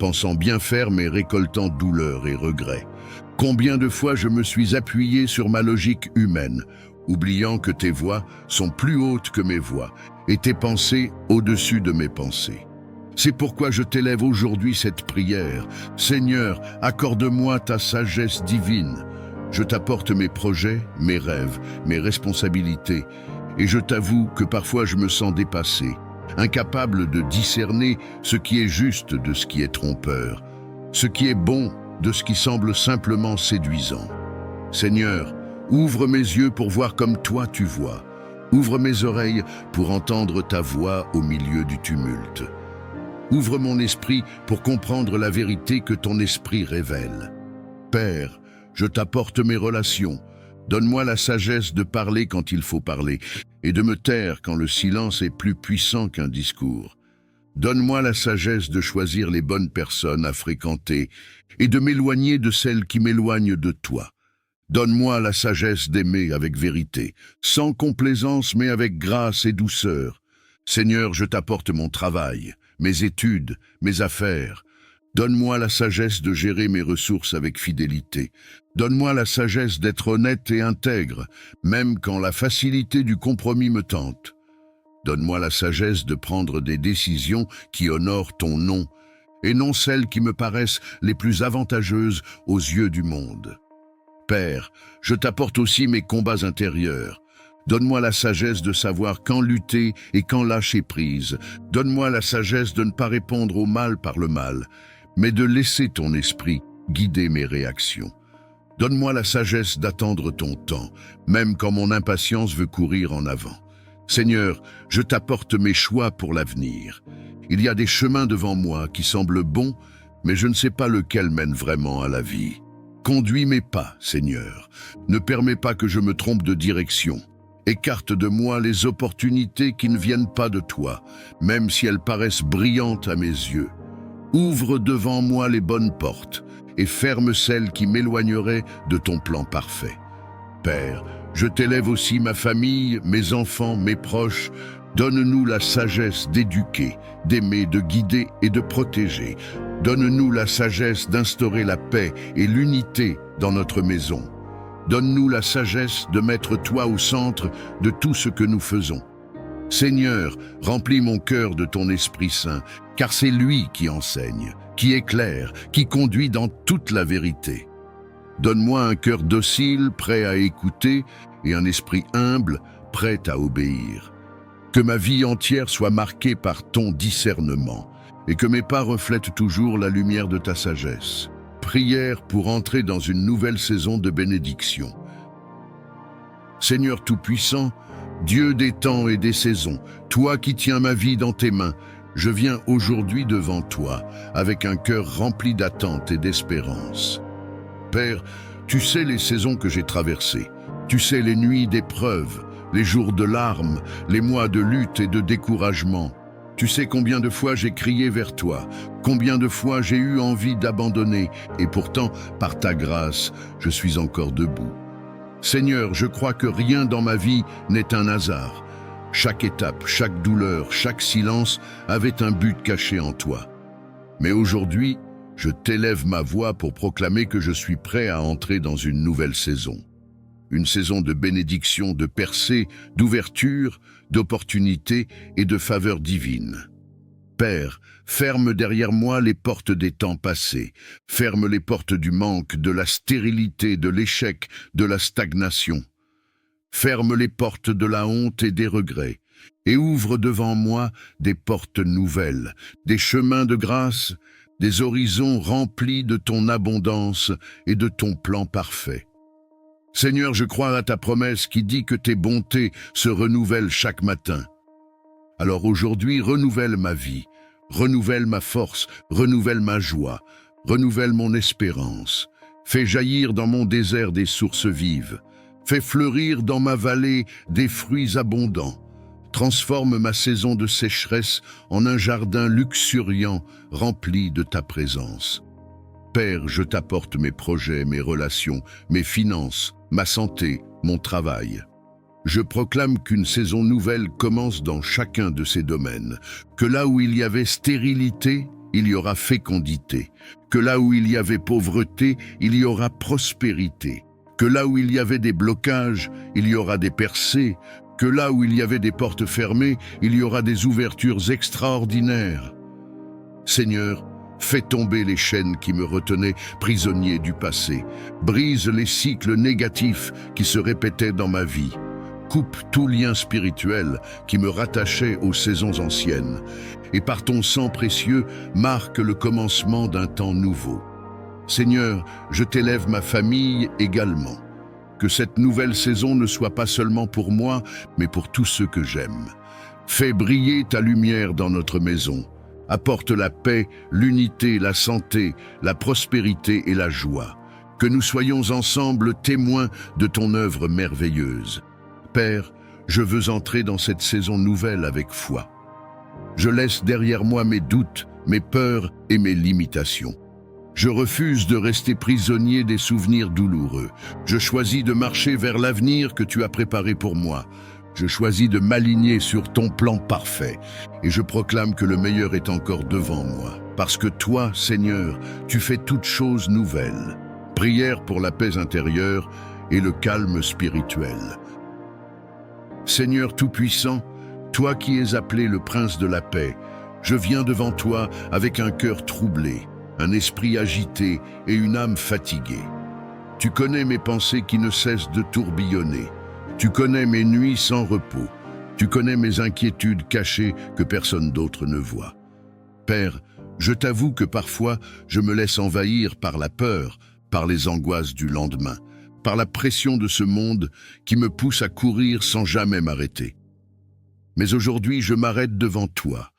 Speaker 1: pensant bien faire mais récoltant douleur et regret. Combien de fois je me suis appuyé sur ma logique humaine, oubliant que tes voies sont plus hautes que mes voies et tes pensées au-dessus de mes pensées. C'est pourquoi je t'élève aujourd'hui cette prière. Seigneur, accorde-moi ta sagesse divine. Je t'apporte mes projets, mes rêves, mes responsabilités, et je t'avoue que parfois je me sens dépassé, incapable de discerner ce qui est juste de ce qui est trompeur, ce qui est bon de ce qui semble simplement séduisant. Seigneur, ouvre mes yeux pour voir comme toi tu vois. Ouvre mes oreilles pour entendre ta voix au milieu du tumulte. Ouvre mon esprit pour comprendre la vérité que ton esprit révèle. Père, je t'apporte mes relations. Donne-moi la sagesse de parler quand il faut parler et de me taire quand le silence est plus puissant qu'un discours. Donne-moi la sagesse de choisir les bonnes personnes à fréquenter et de m'éloigner de celles qui m'éloignent de toi. Donne-moi la sagesse d'aimer avec vérité, sans complaisance mais avec grâce et douceur. Seigneur, je t'apporte mon travail, mes études, mes affaires. Donne-moi la sagesse de gérer mes ressources avec fidélité. Donne-moi la sagesse d'être honnête et intègre, même quand la facilité du compromis me tente. Donne-moi la sagesse de prendre des décisions qui honorent ton nom, et non celles qui me paraissent les plus avantageuses aux yeux du monde. Père, je t'apporte aussi mes combats intérieurs. Donne-moi la sagesse de savoir quand lutter et quand lâcher prise. Donne-moi la sagesse de ne pas répondre au mal par le mal, mais de laisser ton esprit guider mes réactions. Donne-moi la sagesse d'attendre ton temps, même quand mon impatience veut courir en avant. Seigneur, je t'apporte mes choix pour l'avenir. Il y a des chemins devant moi qui semblent bons, mais je ne sais pas lequel mène vraiment à la vie. Conduis mes pas, Seigneur. Ne permets pas que je me trompe de direction. Écarte de moi les opportunités qui ne viennent pas de toi, même si elles paraissent brillantes à mes yeux. Ouvre devant moi les bonnes portes et ferme celles qui m'éloigneraient de ton plan parfait. Père, je t'élève aussi ma famille, mes enfants, mes proches. Donne-nous la sagesse d'éduquer, d'aimer, de guider et de protéger. Donne-nous la sagesse d'instaurer la paix et l'unité dans notre maison. Donne-nous la sagesse de mettre toi au centre de tout ce que nous faisons. Seigneur, remplis mon cœur de ton Esprit Saint, car c'est lui qui enseigne, qui éclaire, qui conduit dans toute la vérité. Donne-moi un cœur docile, prêt à écouter, et un esprit humble, prêt à obéir. Que ma vie entière soit marquée par ton discernement, et que mes pas reflètent toujours la lumière de ta sagesse. Prière pour entrer dans une nouvelle saison de bénédiction. Seigneur Tout-Puissant, Dieu des temps et des saisons, toi qui tiens ma vie dans tes mains, je viens aujourd'hui devant toi, avec un cœur rempli d'attente et d'espérance. Père, tu sais les saisons que j'ai traversées, tu sais les nuits d'épreuves, les jours de larmes, les mois de lutte et de découragement. Tu sais combien de fois j'ai crié vers toi, combien de fois j'ai eu envie d'abandonner, et pourtant, par ta grâce, je suis encore debout. Seigneur, je crois que rien dans ma vie n'est un hasard. Chaque étape, chaque douleur, chaque silence avait un but caché en toi. Mais aujourd'hui, je t'élève ma voix pour proclamer que je suis prêt à entrer dans une nouvelle saison. Une saison de bénédiction, de percée, d'ouverture, d'opportunité et de faveur divine. Père, ferme derrière moi les portes des temps passés. Ferme les portes du manque, de la stérilité, de l'échec, de la stagnation. Ferme les portes de la honte et des regrets. Et ouvre devant moi des portes nouvelles, des chemins de grâce, des horizons remplis de ton abondance et de ton plan parfait. Seigneur, je crois à ta promesse qui dit que tes bontés se renouvellent chaque matin. Alors aujourd'hui, renouvelle ma vie, renouvelle ma force, renouvelle ma joie, renouvelle mon espérance. Fais jaillir dans mon désert des sources vives. Fais fleurir dans ma vallée des fruits abondants. Transforme ma saison de sécheresse en un jardin luxuriant rempli de ta présence. Père, je t'apporte mes projets, mes relations, mes finances, ma santé, mon travail. Je proclame qu'une saison nouvelle commence dans chacun de ces domaines, que là où il y avait stérilité, il y aura fécondité, que là où il y avait pauvreté, il y aura prospérité, que là où il y avait des blocages, il y aura des percées, que là où il y avait des portes fermées, il y aura des ouvertures extraordinaires. Seigneur, fais tomber les chaînes qui me retenaient prisonnier du passé, brise les cycles négatifs qui se répétaient dans ma vie, coupe tout lien spirituel qui me rattachait aux saisons anciennes, et par ton sang précieux, marque le commencement d'un temps nouveau. Seigneur, je t'élève ma famille également. que cette nouvelle saison ne soit pas seulement pour moi, mais pour tous ceux que j'aime. Fais briller ta lumière dans notre maison. Apporte la paix, l'unité, la santé, la prospérité et la joie. Que nous soyons ensemble témoins de ton œuvre merveilleuse. Père, je veux entrer dans cette saison nouvelle avec foi. Je laisse derrière moi mes doutes, mes peurs et mes limitations. Je refuse de rester prisonnier des souvenirs douloureux. Je choisis de marcher vers l'avenir que tu as préparé pour moi. Je choisis de m'aligner sur ton plan parfait et je proclame que le meilleur est encore devant moi. Parce que toi, Seigneur, tu fais toutes choses nouvelles. Prière pour la paix intérieure et le calme spirituel. Seigneur Tout-Puissant, toi qui es appelé le Prince de la paix, je viens devant toi avec un cœur troublé, un esprit agité et une âme fatiguée. Tu connais mes pensées qui ne cessent de tourbillonner. Tu connais mes nuits sans repos. Tu connais mes inquiétudes cachées que personne d'autre ne voit. Père, je t'avoue que parfois je me laisse envahir par la peur, par les angoisses du lendemain, par la pression de ce monde qui me pousse à courir sans jamais m'arrêter. Mais aujourd'hui, je m'arrête devant toi.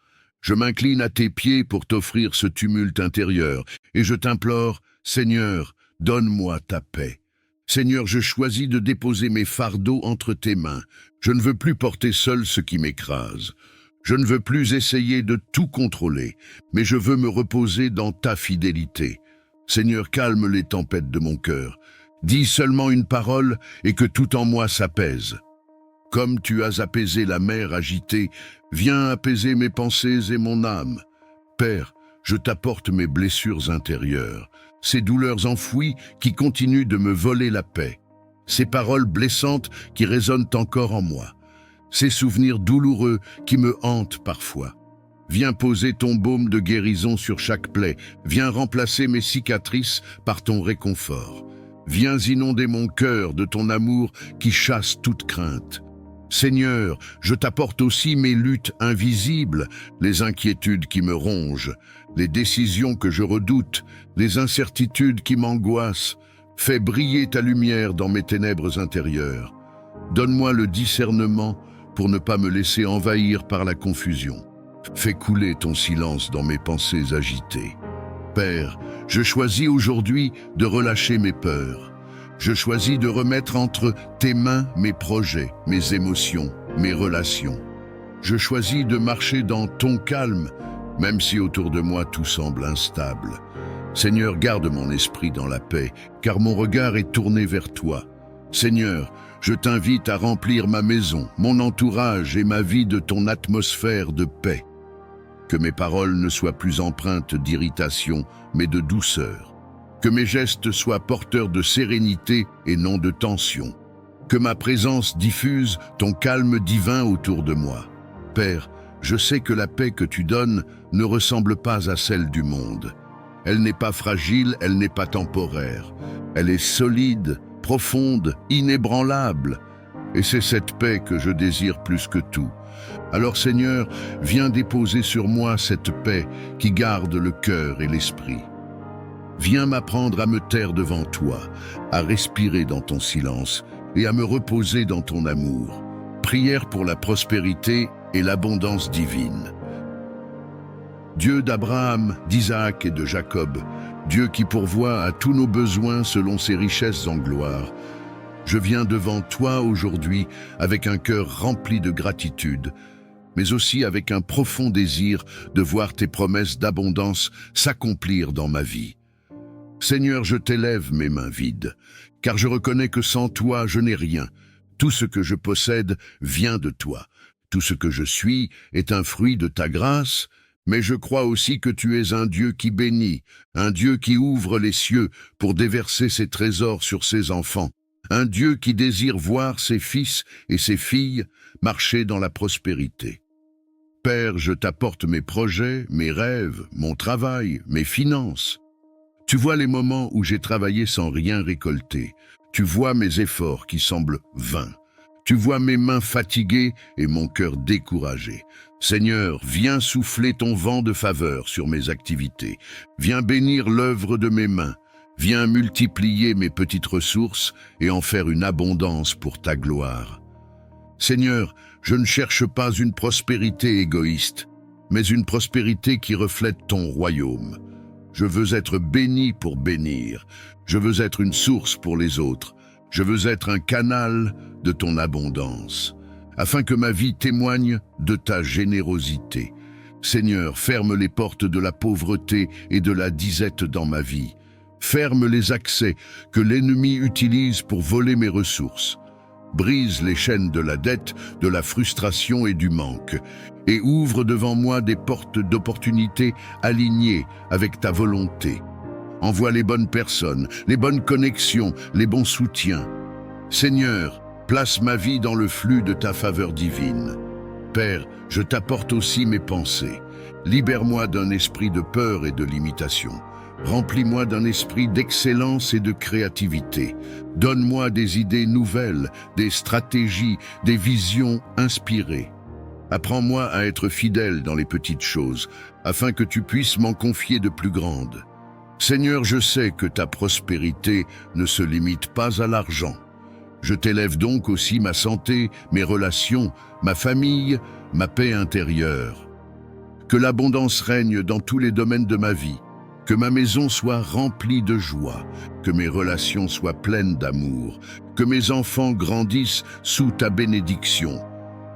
Speaker 1: Je m'incline à tes pieds pour t'offrir ce tumulte intérieur et je t'implore, Seigneur, donne-moi ta paix. Seigneur, je choisis de déposer mes fardeaux entre tes mains. Je ne veux plus porter seul ce qui m'écrase. Je ne veux plus essayer de tout contrôler, mais je veux me reposer dans ta fidélité. Seigneur, calme les tempêtes de mon cœur. Dis seulement une parole et que tout en moi s'apaise. Comme tu as apaisé la mer agitée, viens apaiser mes pensées et mon âme. Père, je t'apporte mes blessures intérieures, ces douleurs enfouies qui continuent de me voler la paix, ces paroles blessantes qui résonnent encore en moi, ces souvenirs douloureux qui me hantent parfois. Viens poser ton baume de guérison sur chaque plaie, viens remplacer mes cicatrices par ton réconfort. Viens inonder mon cœur de ton amour qui chasse toute crainte. Seigneur, je t'apporte aussi mes luttes invisibles, les inquiétudes qui me rongent, les décisions que je redoute, les incertitudes qui m'angoissent. Fais briller ta lumière dans mes ténèbres intérieures. Donne-moi le discernement pour ne pas me laisser envahir par la confusion. Fais couler ton silence dans mes pensées agitées. Père, je choisis aujourd'hui de relâcher mes peurs. Je choisis de remettre entre tes mains mes projets, mes émotions, mes relations. Je choisis de marcher dans ton calme, même si autour de moi tout semble instable. Seigneur, garde mon esprit dans la paix, car mon regard est tourné vers toi. Seigneur, je t'invite à remplir ma maison, mon entourage et ma vie de ton atmosphère de paix. Que mes paroles ne soient plus empreintes d'irritation, mais de douceur. Que mes gestes soient porteurs de sérénité et non de tension. Que ma présence diffuse ton calme divin autour de moi. Père, je sais que la paix que tu donnes ne ressemble pas à celle du monde. Elle n'est pas fragile, elle n'est pas temporaire. Elle est solide, profonde, inébranlable. Et c'est cette paix que je désire plus que tout. Alors Seigneur, viens déposer sur moi cette paix qui garde le cœur et l'esprit. Viens m'apprendre à me taire devant toi, à respirer dans ton silence et à me reposer dans ton amour. Prière pour la prospérité et l'abondance divine. Dieu d'Abraham, d'Isaac et de Jacob, Dieu qui pourvoit à tous nos besoins selon ses richesses en gloire, je viens devant toi aujourd'hui avec un cœur rempli de gratitude, mais aussi avec un profond désir de voir tes promesses d'abondance s'accomplir dans ma vie. Seigneur, je t'élève mes mains vides, car je reconnais que sans toi, je n'ai rien. Tout ce que je possède vient de toi. Tout ce que je suis est un fruit de ta grâce, mais je crois aussi que tu es un Dieu qui bénit, un Dieu qui ouvre les cieux pour déverser ses trésors sur ses enfants, un Dieu qui désire voir ses fils et ses filles marcher dans la prospérité. Père, je t'apporte mes projets, mes rêves, mon travail, mes finances. Tu vois les moments où j'ai travaillé sans rien récolter. Tu vois mes efforts qui semblent vains. Tu vois mes mains fatiguées et mon cœur découragé. Seigneur, viens souffler ton vent de faveur sur mes activités. Viens bénir l'œuvre de mes mains. Viens multiplier mes petites ressources et en faire une abondance pour ta gloire. Seigneur, je ne cherche pas une prospérité égoïste, mais une prospérité qui reflète ton royaume. Je veux être béni pour bénir. Je veux être une source pour les autres. Je veux être un canal de ton abondance, afin que ma vie témoigne de ta générosité. Seigneur, ferme les portes de la pauvreté et de la disette dans ma vie. Ferme les accès que l'ennemi utilise pour voler mes ressources. Brise les chaînes de la dette, de la frustration et du manque, et ouvre devant moi des portes d'opportunités alignées avec ta volonté. Envoie les bonnes personnes, les bonnes connexions, les bons soutiens. Seigneur, place ma vie dans le flux de ta faveur divine. Père, je t'apporte aussi mes pensées. Libère-moi d'un esprit de peur et de limitation. Remplis-moi d'un esprit d'excellence et de créativité. Donne-moi des idées nouvelles, des stratégies, des visions inspirées. Apprends-moi à être fidèle dans les petites choses, afin que tu puisses m'en confier de plus grandes. Seigneur, je sais que ta prospérité ne se limite pas à l'argent. Je t'élève donc aussi ma santé, mes relations, ma famille, ma paix intérieure. Que l'abondance règne dans tous les domaines de ma vie. Que ma maison soit remplie de joie, que mes relations soient pleines d'amour, que mes enfants grandissent sous ta bénédiction,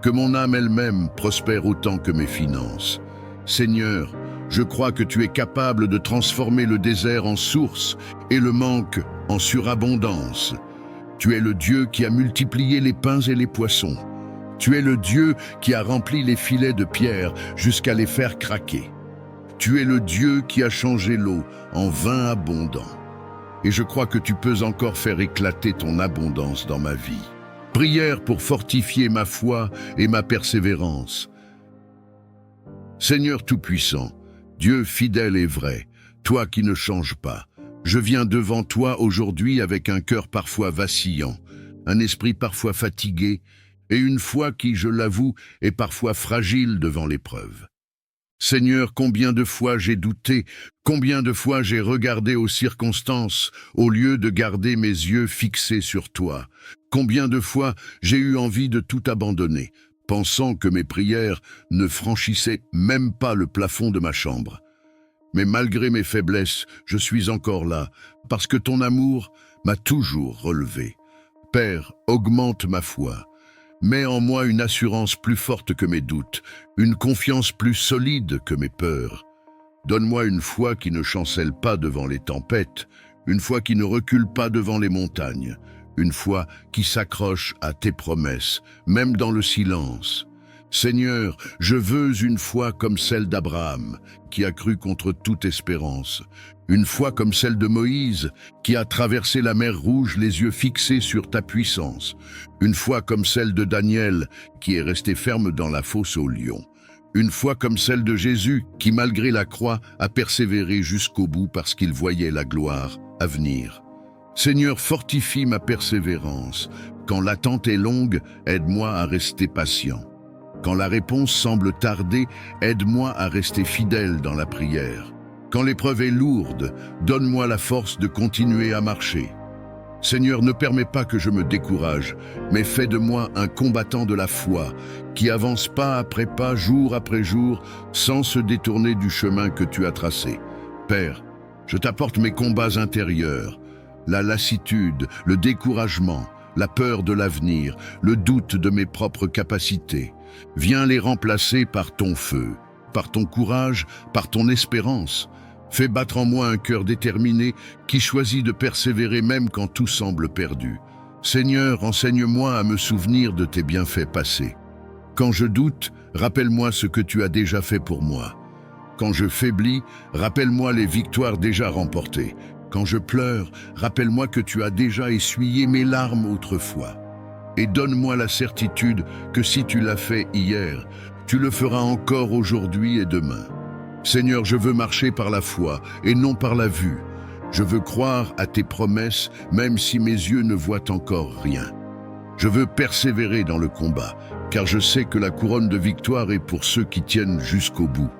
Speaker 1: que mon âme elle-même prospère autant que mes finances. Seigneur, je crois que tu es capable de transformer le désert en source et le manque en surabondance. Tu es le Dieu qui a multiplié les pains et les poissons. Tu es le Dieu qui a rempli les filets de pierre jusqu'à les faire craquer. Tu es le Dieu qui a changé l'eau en vin abondant. Et je crois que tu peux encore faire éclater ton abondance dans ma vie. Prière pour fortifier ma foi et ma persévérance. Seigneur Tout-Puissant, Dieu fidèle et vrai, toi qui ne changes pas, je viens devant toi aujourd'hui avec un cœur parfois vacillant, un esprit parfois fatigué et une foi qui, je l'avoue, est parfois fragile devant l'épreuve. Seigneur, combien de fois j'ai douté, combien de fois j'ai regardé aux circonstances au lieu de garder mes yeux fixés sur toi. Combien de fois j'ai eu envie de tout abandonner, pensant que mes prières ne franchissaient même pas le plafond de ma chambre. Mais malgré mes faiblesses, je suis encore là, parce que ton amour m'a toujours relevé. Père, augmente ma foi. Mets en moi une assurance plus forte que mes doutes, une confiance plus solide que mes peurs. Donne-moi une foi qui ne chancelle pas devant les tempêtes, une foi qui ne recule pas devant les montagnes, une foi qui s'accroche à tes promesses, même dans le silence. Seigneur, je veux une foi comme celle d'Abraham, qui a cru contre toute espérance, une foi comme celle de Moïse, qui a traversé la mer Rouge les yeux fixés sur ta puissance, une foi comme celle de Daniel, qui est resté ferme dans la fosse aux lions, une foi comme celle de Jésus, qui malgré la croix a persévéré jusqu'au bout parce qu'il voyait la gloire à venir. Seigneur, fortifie ma persévérance. Quand l'attente est longue, aide-moi à rester patient. Quand la réponse semble tarder, aide-moi à rester fidèle dans la prière. Quand l'épreuve est lourde, donne-moi la force de continuer à marcher. Seigneur, ne permets pas que je me décourage, mais fais de moi un combattant de la foi, qui avance pas après pas, jour après jour, sans se détourner du chemin que tu as tracé. Père, je t'apporte mes combats intérieurs, la lassitude, le découragement, la peur de l'avenir, le doute de mes propres capacités. Viens les remplacer par ton feu, par ton courage, par ton espérance. Fais battre en moi un cœur déterminé qui choisit de persévérer même quand tout semble perdu. Seigneur, enseigne-moi à me souvenir de tes bienfaits passés. Quand je doute, rappelle-moi ce que tu as déjà fait pour moi. Quand je faiblis, rappelle-moi les victoires déjà remportées. Quand je pleure, rappelle-moi que tu as déjà essuyé mes larmes autrefois. Et donne-moi la certitude que si tu l'as fait hier, tu le feras encore aujourd'hui et demain. Seigneur, je veux marcher par la foi et non par la vue. Je veux croire à tes promesses, même si mes yeux ne voient encore rien. Je veux persévérer dans le combat, car je sais que la couronne de victoire est pour ceux qui tiennent jusqu'au bout.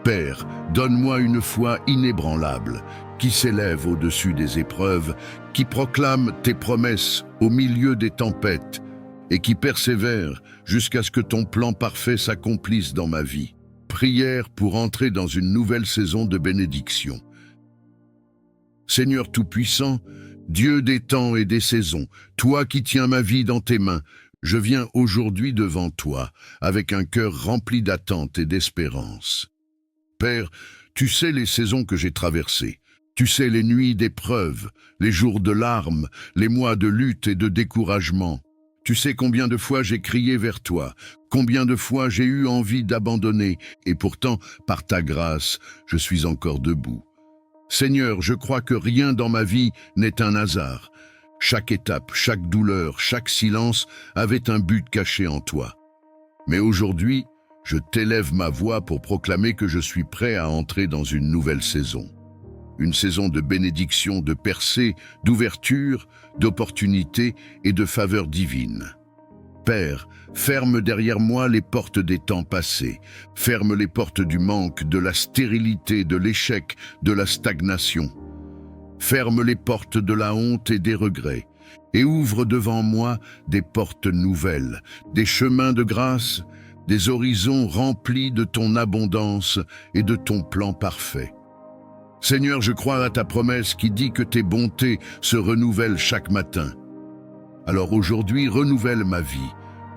Speaker 1: Père, donne-moi une foi inébranlable, qui s'élève au-dessus des épreuves, qui proclame tes promesses au milieu des tempêtes, et qui persévère jusqu'à ce que ton plan parfait s'accomplisse dans ma vie. Prière pour entrer dans une nouvelle saison de bénédiction. Seigneur Tout-Puissant, Dieu des temps et des saisons, toi qui tiens ma vie dans tes mains, je viens aujourd'hui devant toi, avec un cœur rempli d'attente et d'espérance. Père, tu sais les saisons que j'ai traversées, tu sais les nuits d'épreuves, les jours de larmes, les mois de lutte et de découragement. Tu sais combien de fois j'ai crié vers toi, combien de fois j'ai eu envie d'abandonner, et pourtant, par ta grâce, je suis encore debout. Seigneur, je crois que rien dans ma vie n'est un hasard. Chaque étape, chaque douleur, chaque silence avait un but caché en toi. Mais aujourd'hui, je t'élève ma voix pour proclamer que je suis prêt à entrer dans une nouvelle saison. Une saison de bénédiction, de percée, d'ouverture, d'opportunité et de faveur divine. Père, ferme derrière moi les portes des temps passés, ferme les portes du manque, de la stérilité, de l'échec, de la stagnation. Ferme les portes de la honte et des regrets, et ouvre devant moi des portes nouvelles, des chemins de grâce, des horizons remplis de ton abondance et de ton plan parfait. Seigneur, je crois à ta promesse qui dit que tes bontés se renouvellent chaque matin. Alors aujourd'hui, renouvelle ma vie,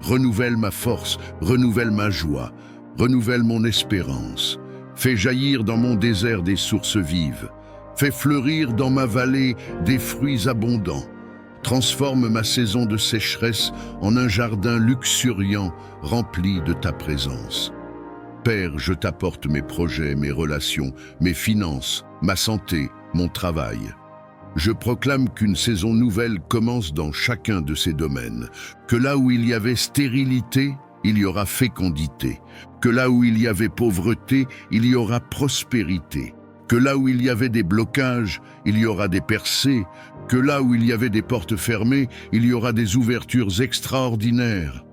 Speaker 1: renouvelle ma force, renouvelle ma joie, renouvelle mon espérance. Fais jaillir dans mon désert des sources vives. Fais fleurir dans ma vallée des fruits abondants. Transforme ma saison de sécheresse en un jardin luxuriant rempli de ta présence. Père, je t'apporte mes projets, mes relations, mes finances, ma santé, mon travail. Je proclame qu'une saison nouvelle commence dans chacun de ces domaines, que là où il y avait stérilité, il y aura fécondité, que là où il y avait pauvreté, il y aura prospérité, que là où il y avait des blocages, il y aura des percées, que là où il y avait des portes fermées, il y aura des ouvertures extraordinaires.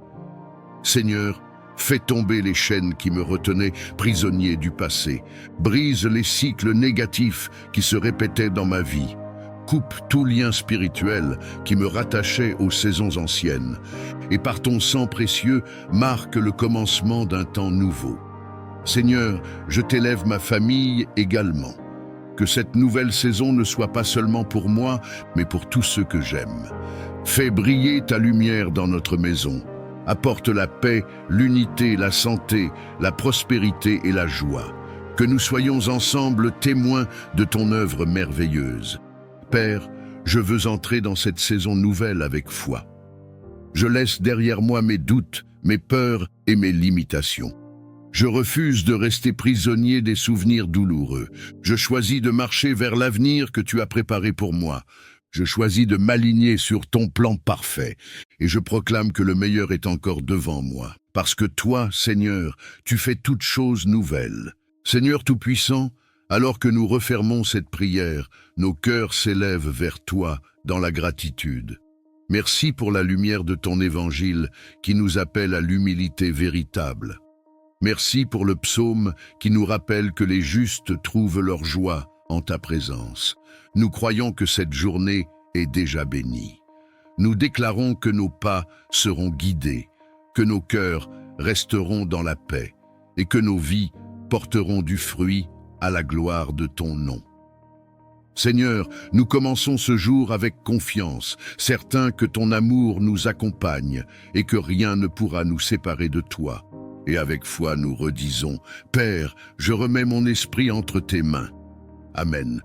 Speaker 1: Seigneur, fais tomber les chaînes qui me retenaient prisonnier du passé, brise les cycles négatifs qui se répétaient dans ma vie, coupe tout lien spirituel qui me rattachait aux saisons anciennes, et par ton sang précieux, marque le commencement d'un temps nouveau. Seigneur, je t'élève ma famille également. Que cette nouvelle saison ne soit pas seulement pour moi, mais pour tous ceux que j'aime. Fais briller ta lumière dans notre maison. Apporte la paix, l'unité, la santé, la prospérité et la joie. Que nous soyons ensemble témoins de ton œuvre merveilleuse. Père, je veux entrer dans cette saison nouvelle avec foi. Je laisse derrière moi mes doutes, mes peurs et mes limitations. Je refuse de rester prisonnier des souvenirs douloureux. Je choisis de marcher vers l'avenir que tu as préparé pour moi. Je choisis de m'aligner sur ton plan parfait, et je proclame que le meilleur est encore devant moi. Parce que toi, Seigneur, tu fais toutes choses nouvelles. Seigneur Tout-Puissant, alors que nous refermons cette prière, nos cœurs s'élèvent vers toi dans la gratitude. Merci pour la lumière de ton évangile qui nous appelle à l'humilité véritable. Merci pour le psaume qui nous rappelle que les justes trouvent leur joie en ta présence. Nous croyons que cette journée est déjà bénie. Nous déclarons que nos pas seront guidés, que nos cœurs resteront dans la paix et que nos vies porteront du fruit à la gloire de ton nom. Seigneur, nous commençons ce jour avec confiance, certains que ton amour nous accompagne et que rien ne pourra nous séparer de toi. Et avec foi, nous redisons, Père, je remets mon esprit entre tes mains. Amen.